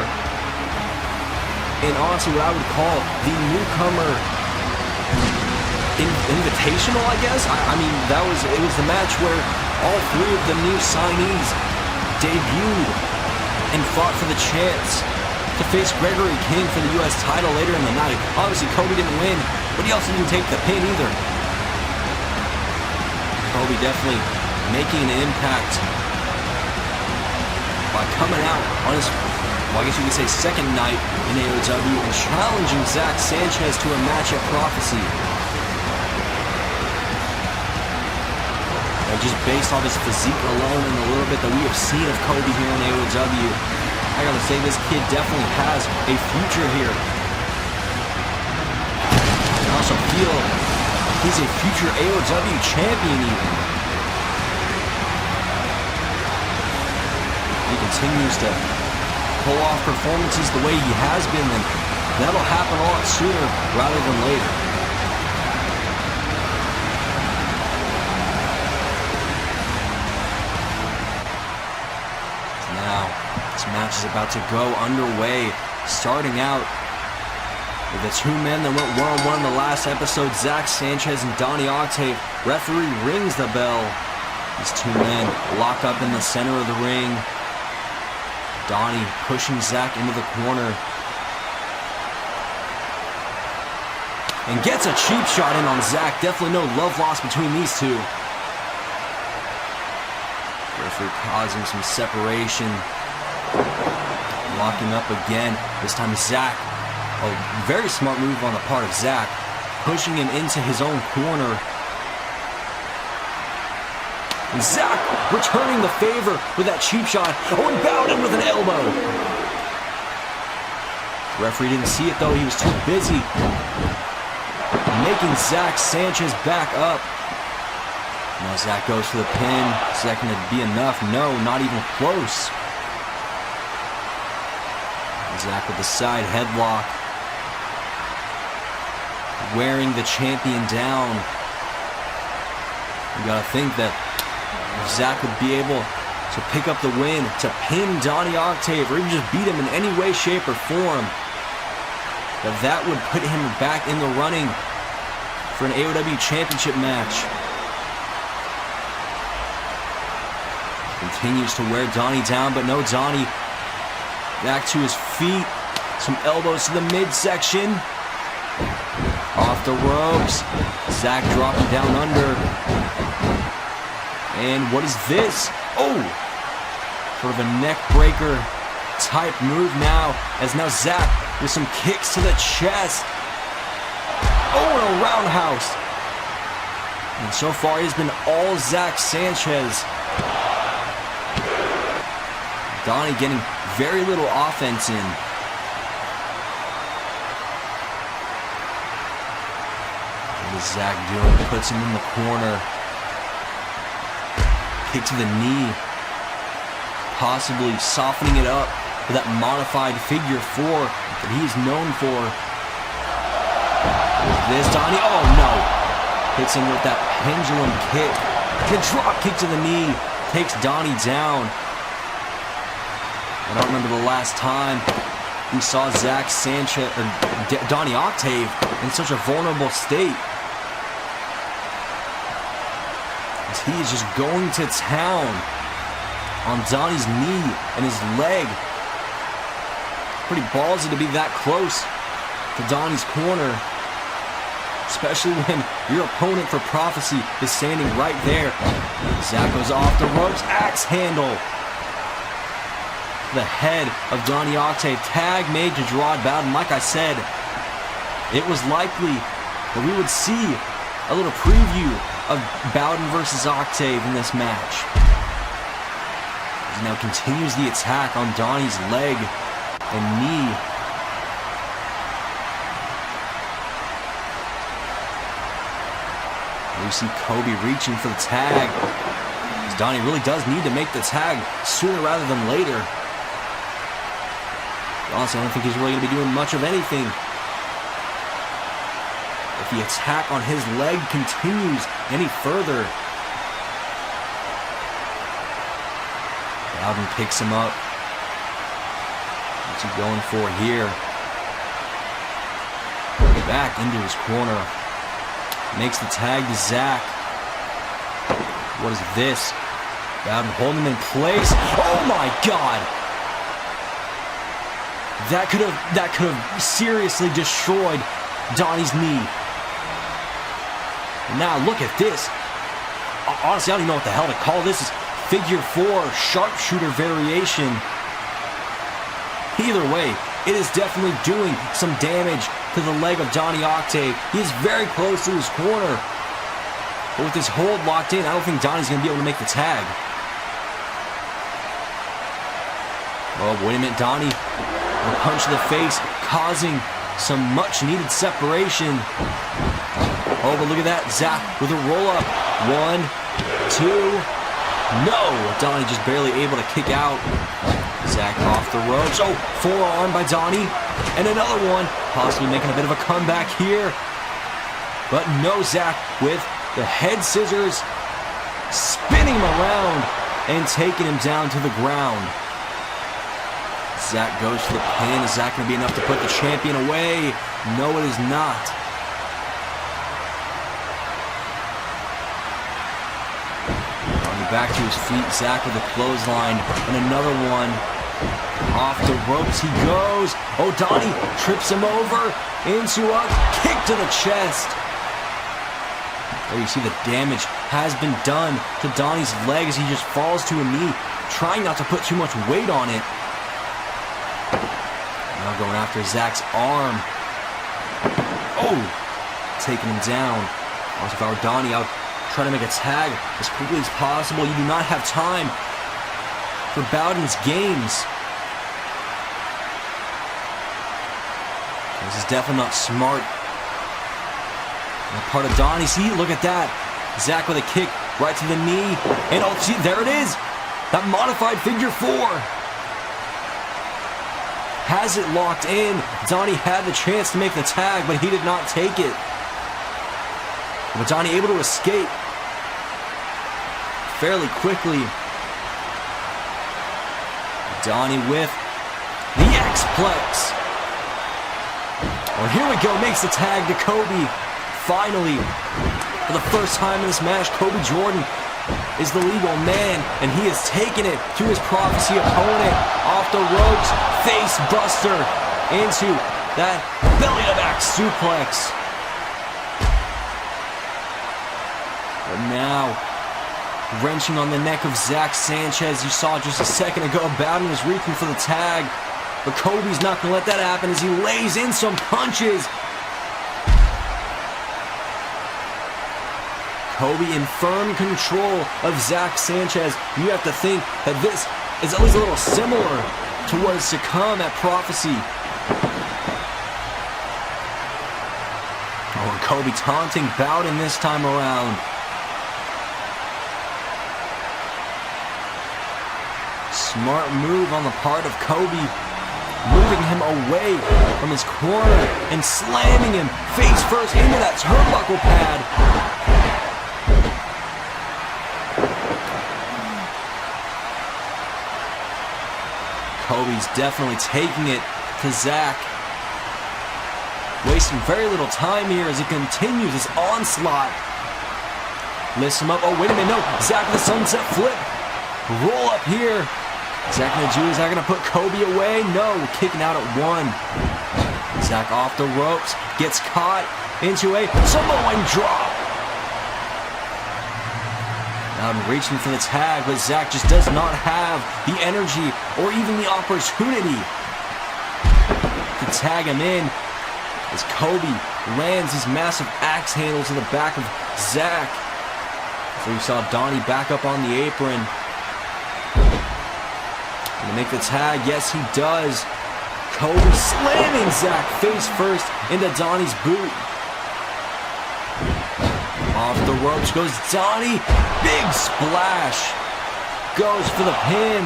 And honestly, what I would call the newcomer invitational, I guess. I mean, it was the match where all three of the new signees debuted and fought for the chance to face Gregory King for the U.S. title later in the night. Obviously, Kobe didn't win, but he also didn't take the pin either. Kobe definitely making an impact by coming out on his, I guess you could say, second night in AoW and challenging Zack Sanchez to a match at Prophecy. And just based off his physique alone and a little bit that we have seen of Kobe here in AoW, I gotta say, this kid definitely has a future here. I also feel he's a future AoW champion even. He continues to pull off performances the way he has been, and that'll happen a lot sooner rather than later. Now, this match is about to go underway, starting out with the two men that went one-on-one in the last episode, Zach Sanchez and Donnie Octave. Referee rings the bell. These two men lock up in the center of the ring. Donnie pushing Zach into the corner. And gets a cheap shot in on Zach. Definitely no love lost between these two. Referee causing some separation. Locking up again. This time Zach. A very smart move on the part of Zach. Pushing him into his own corner. And Zach returning the favor with that cheap shot. Oh, and Bowden with an elbow. Referee didn't see it though. He was too busy making Zach Sanchez back up. Now Zach goes for the pin. Is that going to be enough? No, not even close. Zach with the side headlock. Wearing the champion down. You gotta think that if Zach would be able to pick up the win, to pin Donnie Octave, or even just beat him in any way, shape, or form, that would put him back in the running for an AoW championship match. Continues to wear Donnie down, but no, Donnie back to his feet. Some elbows to the midsection. Off the ropes. Zach dropping down under. And what is this? Oh! Sort of a neck breaker type move now. As now Zach with some kicks to the chest. Oh, and a roundhouse. And so far, it's been all Zach Sanchez. Donnie getting very little offense in. What is Zach doing? Puts him in the corner. Kick to the knee. Possibly softening it up with that modified figure four that he is known for. This Donnie, oh no! Hits him with that pendulum kick. The drop kick to the knee takes Donnie down. I don't remember the last time we saw Zach Sanchez or Donnie Octave in such a vulnerable state. As he is just going to town on Donnie's knee and his leg. Pretty ballsy to be that close to Donnie's corner. Especially when your opponent for Prophecy is standing right there. Zach goes off the ropes, axe handle. The head of Donnie Octave, tag made to Gerard Bowden. Like I said, it was likely that we would see a little preview of Bowden versus Octave in this match. He now continues the attack on Donnie's leg and knee. We see Kobe reaching for the tag. As Donnie really does need to make the tag sooner rather than later. Honestly, I don't think he's really going to be doing much of anything. If the attack on his leg continues any further. Bowden picks him up. What's he going for here? Back into his corner. Makes the tag to Zach. What is this? Bowden holding him in place. Oh my God! That could have seriously destroyed Donnie's knee. Now look at this. Honestly, I don't even know what the hell to call this. Is figure four sharpshooter variation. Either way, it is definitely doing some damage to the leg of Donnie Octave. He is very close to his corner. But with his hold locked in, I don't think Donnie's going to be able to make the tag. Oh, wait a minute, Donnie. A punch to the face, causing some much-needed separation. Oh, but look at that. Zack with a roll-up. 1, 2. No! Donnie just barely able to kick out. Zack off the ropes. Oh, forearm by Donnie. And another one. Possibly making a bit of a comeback here. But no, Zack with the head scissors. Spinning him around and taking him down to the ground. Zack goes for the pin. Is that going to be enough to put the champion away? No, it is not. Back to his feet, Zack with a clothesline, and another one. Off the ropes he goes. Oh, Donnie trips him over into a kick to the chest. There you see the damage has been done to Donnie's leg as he just falls to a knee, trying not to put too much weight on it. Now going after Zack's arm. Oh, taking him down. Also, if I were Donnie, I would try to make a tag as quickly as possible. You do not have time for Bowden's games. This is definitely not smart. And a part of Donnie. See, look at that. Zack with a kick right to the knee. And oh, see, there it is. That modified figure 4. Has it locked in. Donnie had the chance to make the tag, but he did not take it. But Donnie able to escape fairly quickly. Donnie with the X-Plex. Well, here we go. Makes the tag to Kobe. Finally, for the first time in this match, Kobe Jordan is the legal man, and he has taken it to his Prophecy opponent. Off the ropes, face buster into that belly-to-back suplex. But now, wrenching on the neck of Zack Sanchez. You saw just a second ago, Bowden was reaching for the tag. But Kobe's not going to let that happen as he lays in some punches. Kobe in firm control of Zack Sanchez. You have to think that this is at least a little similar to what is to come at Prophecy. Oh, and Kobe taunting Bowden this time around. Smart move on the part of Kobe, moving him away from his corner and slamming him face first into that turnbuckle pad. Kobe's definitely taking it to Zack. Wasting very little time here as he continues his onslaught. Lifts him up. Oh, wait a minute. No. Zack with the sunset flip. Roll up here. Zack gonna do, is that gonna put Kobe away? No, kicking out at 1. Zack off the ropes, gets caught into a Samoan drop. Now I'm reaching for the tag, but Zack just does not have the energy or even the opportunity to tag him in as Kobe lands his massive axe handle to the back of Zack. So you saw Donnie back up on the apron. To make the tag, yes he does. Kobe slamming Zack face first into Donnie's boot. Off the ropes goes Donnie. Big splash. Goes for the pin.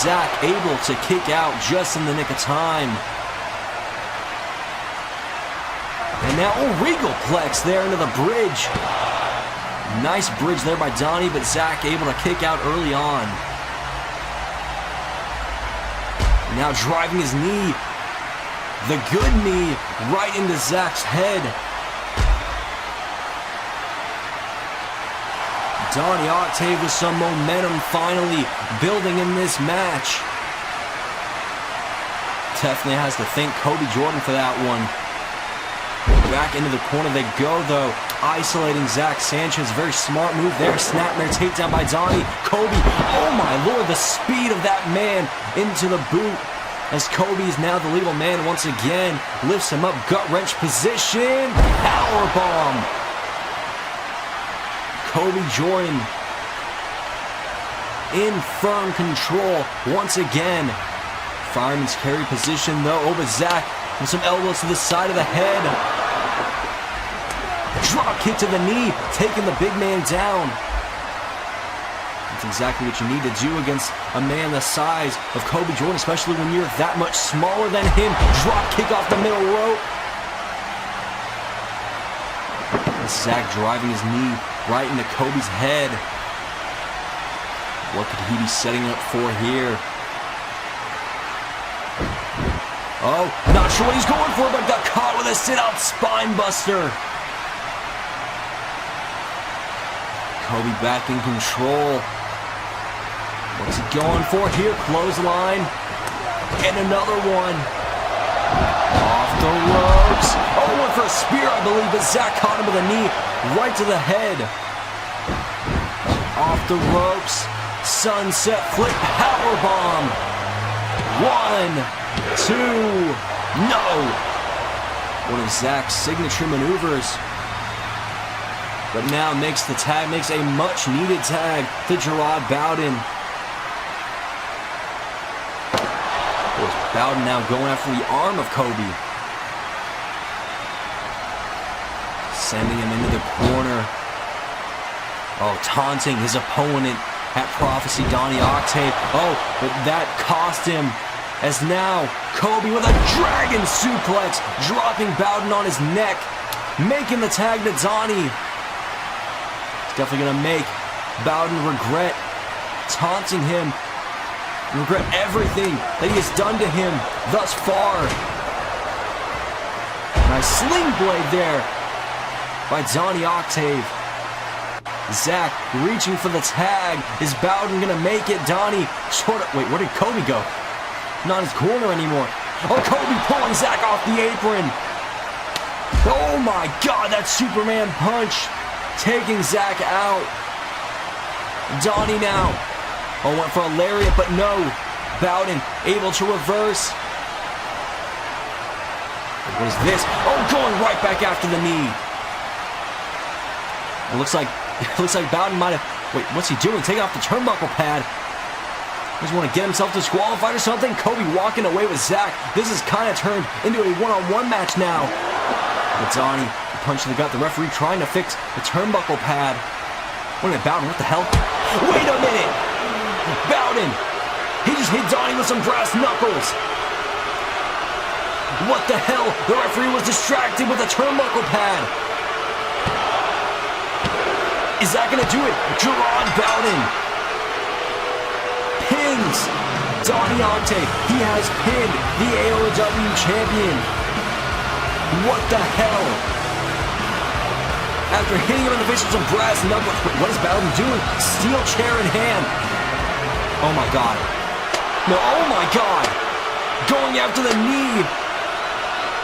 Zack able to kick out just in the nick of time. And now Regal Plex there into the bridge. Nice bridge there by Donnie, but Zack able to kick out early on. Now driving his knee, the good knee, right into Zack's head. Donnie Octave with some momentum finally building in this match. Definitely has to thank Kobe Jordan for that one. Back into the corner they go though, isolating Zack Sanchez. Very smart move there. Snapmare takedown by Donnie. Kobe, oh my lord, the speed of that man into the boot. As Kobe is now the legal man once again. Lifts him up, gut wrench position. Powerbomb. Kobe Jordan in firm control once again. Fireman's carry position though. Oh, but Zach with some elbows to the side of the head. Drop kick to the knee, taking the big man down. That's exactly what you need to do against a man the size of Kobe Jordan, especially when you're that much smaller than him. Drop kick off the middle rope. Zach driving his knee right into Kobe's head. What could he be setting up for here? Oh, not sure what he's going for, but got caught with a sit-out spine buster. Kobe back in control. What's he going for here? Clothesline. And another one. Off the ropes. Oh, went for a spear, I believe, but Zach caught him with a knee right to the head. Off the ropes. Sunset flip powerbomb. 1, 2, no. One of Zach's signature maneuvers. But now makes the tag, makes a much needed tag to Gerard Bowden. Of course, Bowden now going after the arm of Kobe. Sending him into the corner. Oh, taunting his opponent at Prophecy, Donnie Octave. Oh, but that cost him. As now, Kobe with a dragon suplex, dropping Bowden on his neck, making the tag to Donnie. He's definitely going to make Bowden regret taunting him, regret everything that he has done to him thus far. Nice sling blade there by Donnie Octave. Zach reaching for the tag. Is Bowden going to make it? Donnie sort of... Wait, where did Kobe go? Not in his corner anymore. Oh, Kobe pulling Zach off the apron. Oh my God, that Superman punch taking Zach out. Donnie now. Oh, went for a lariat, but no. Bowden able to reverse. What is this? Oh, going right back after the knee. It looks like Bowden might have... Wait, what's he doing? Taking off the turnbuckle pad. Does he want to get himself disqualified or something? Kobe walking away with Zach. This has kind of turned into a one-on-one match now. But Donnie, a punch to the gut. The referee trying to fix the turnbuckle pad. Wait a minute, Bowden, what the hell? Wait a minute! Bowden! He just hit Donnie with some brass knuckles. What the hell? The referee was distracted with the turnbuckle pad. Is that going to do it? Gerard Bowden pins Donnie Octave. He has pinned the AoW champion. What the hell? After hitting him in the face with some brass knuckles. What is Bowden doing? Steel chair in hand. Oh my God. No, oh my God. Going after the knee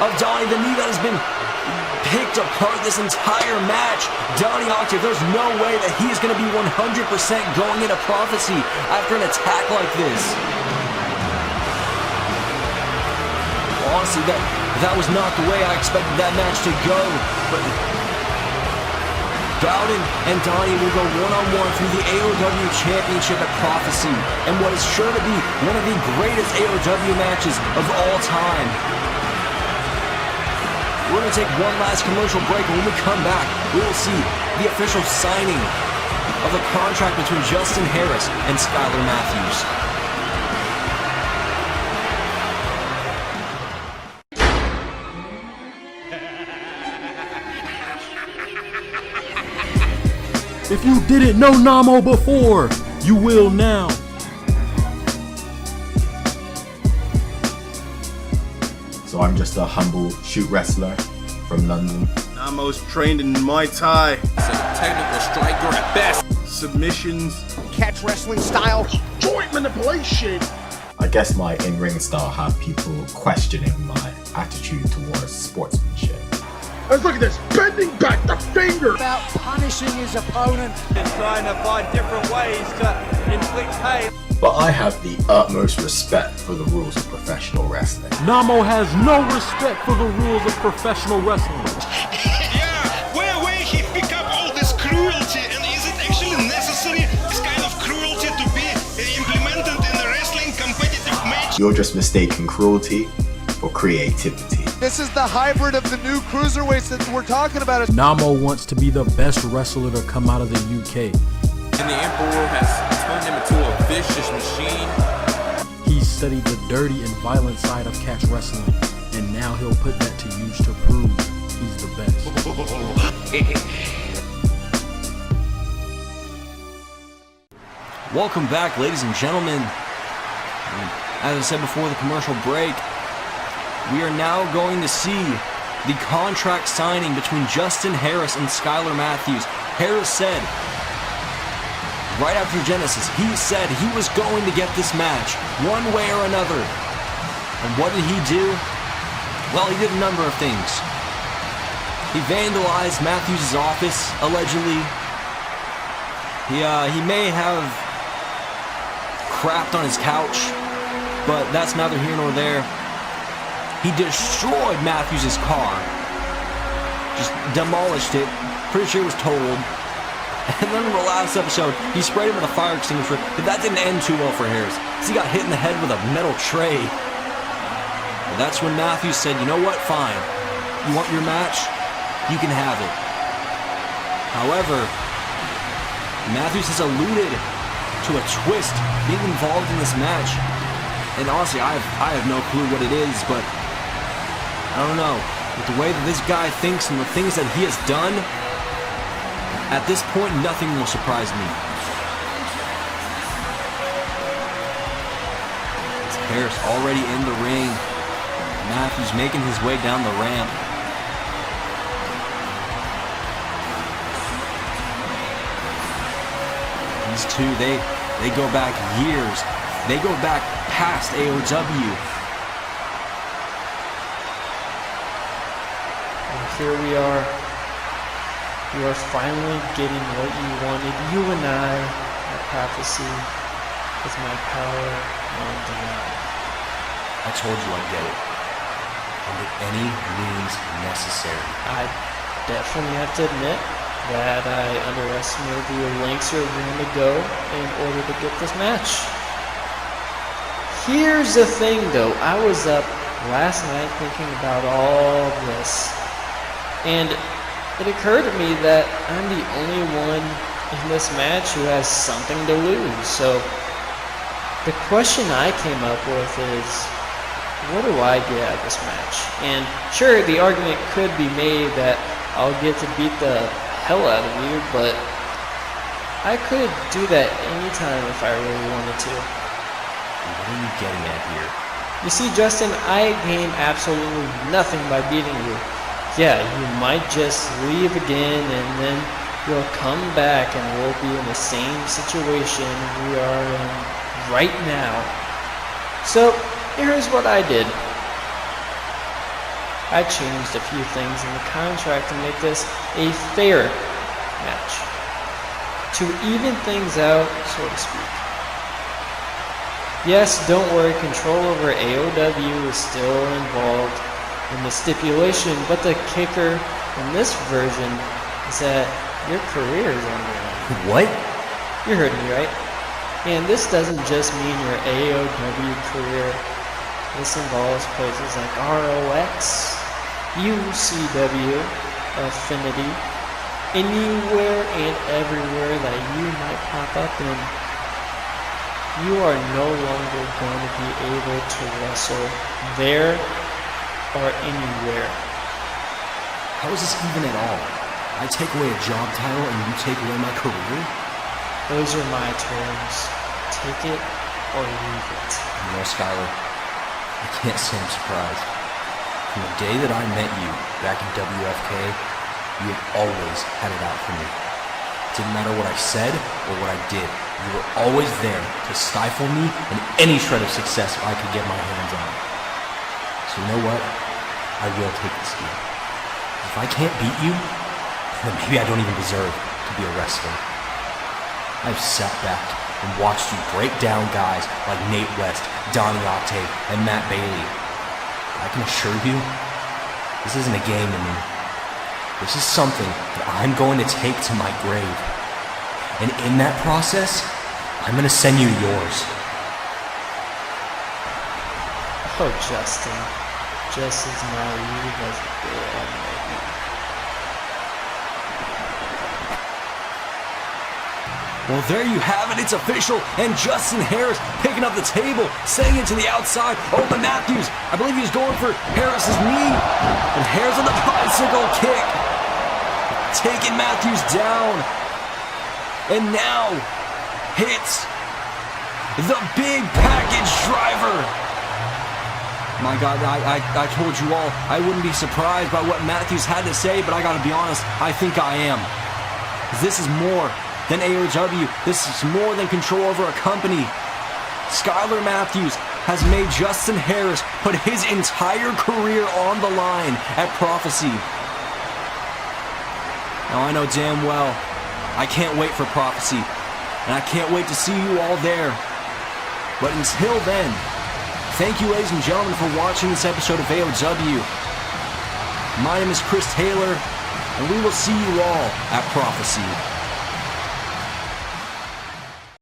of Donnie. The knee that has been picked apart this entire match. Donnie Octave, there's no way that he's going to be 100% going into Prophecy after an attack like this. Honestly, that was not the way I expected that match to go. But Bowden and Donnie will go one-on-one through the AoW Championship at Prophecy, and what is sure to be one of the greatest AoW matches of all time. We're going to take one last commercial break, and when we come back, we will see the official signing of the contract between Justin Harris and Skylar Matthews. If you didn't know Namo before, you will now. So I'm just a humble shoot wrestler from London. Namo's trained in Muay Thai. He's a technical striker at best. Submissions. Catch wrestling style. Joint manipulation. I guess my in-ring style have people questioning my attitude towards sportsmanship. Let's look at this. Bending back the finger. About punishing his opponent. And trying to find different ways to inflict pain. But I have the utmost respect for the rules of professional wrestling. Namo has no respect for the rules of professional wrestling. Yeah, where he pick up all this cruelty, and is it actually necessary, this kind of cruelty, to be You're just mistaking cruelty for creativity. This is the hybrid of the new cruiserweights that we're talking about. Namo wants to be the best wrestler to come out of the UK. And the Emperor has turned him into a vicious machine. He studied the dirty and violent side of catch wrestling, and now he'll put that to use to prove he's the best. Welcome back, ladies and gentlemen. As I said before the commercial break, we are now going to see the contract signing between Justin Harris and Skylar Matthews. Harris said, right after Genesis, he said he was going to get this match one way or another. And what did he do? Well, he did a number of things. He vandalized Matthews' office, allegedly. He may have crapped on his couch, but that's neither here nor there. He destroyed Matthews' car. Just demolished it. Pretty sure it was totaled. And then in the last episode, he sprayed him with a fire extinguisher, but that didn't end too well for Harris, because he got hit in the head with a metal tray. And that's when Matthews said, you know what, fine. You want your match? You can have it. However, Matthews has alluded to a twist being involved in this match. And honestly, I have no clue what it is, but I don't know. With the way that this guy thinks and the things that he has done, at this point, nothing will surprise me. It's Harris already in the ring. Matthews making his way down the ramp. These two, they go back years. They go back past AoW. And here we are. You are finally getting what you wanted. You and I, my prophecy, with my power undenied. I told you I'd get it. Under any means necessary. I definitely have to admit that I underestimated the lengths you're willing to go in order to get this match. Here's the thing though, I was up last night thinking about all this, and it occurred to me that I'm the only one in this match who has something to lose. So the question I came up with is, what do I get out of this match? And sure, the argument could be made that I'll get to beat the hell out of you, but I could do that anytime if I really wanted to. What are you getting at here? You see, Justin, I gain absolutely nothing by beating you. Yeah, you might just leave again and then you'll come back and we'll be in the same situation we are in right now. So, here's what I did. I changed a few things in the contract to make this a fair match. To even things out, so to speak. Yes, don't worry, control over AoW is still involved in the stipulation, but the kicker in this version is that your career is on the line. What? You heard me, right? And this doesn't just mean your AoW career. This involves places like ROX, UCW, Affinity, anywhere and everywhere that you might pop up in. You are no longer going to be able to wrestle there or anywhere. How is this even at all? I take away a job title and you take away my career? Those are my terms. Take it or leave it. You know, Skylar, I can't say I'm surprised. From the day that I met you back in WFK, you have always had it out for me. It didn't matter what I said or what I did. You were always there to stifle me and any shred of success I could get my hands on. So you know what? I will take this deal. If I can't beat you, then maybe I don't even deserve to be a wrestler. I've sat back and watched you break down guys like Nate West, Donnie Octave, and Matt Bailey. I can assure you, this isn't a game to me. This is something that I'm going to take to my grave. And in that process, I'm going to send you yours. Oh, Justin. Just as naive as they all may be. Well, there you have it. It's official. And Justin Harris picking up the table, setting it to the outside. Oh, but Matthews, I believe he's going for Harris's knee. And Harris on the bicycle kick, taking Matthews down. And now hits the big package driver. My God, I told you all I wouldn't be surprised by what Matthews had to say, but I gotta be honest, I think I am. This is more than AoW. This is more than control over a company. Skylar Matthews has made Justin Harris put his entire career on the line at Prophecy. Now I know damn well I can't wait for Prophecy, and I can't wait to see you all there. But until then, thank you, ladies and gentlemen, for watching this episode of AoW. My name is Chris Taylor, and we will see you all at Prophecy.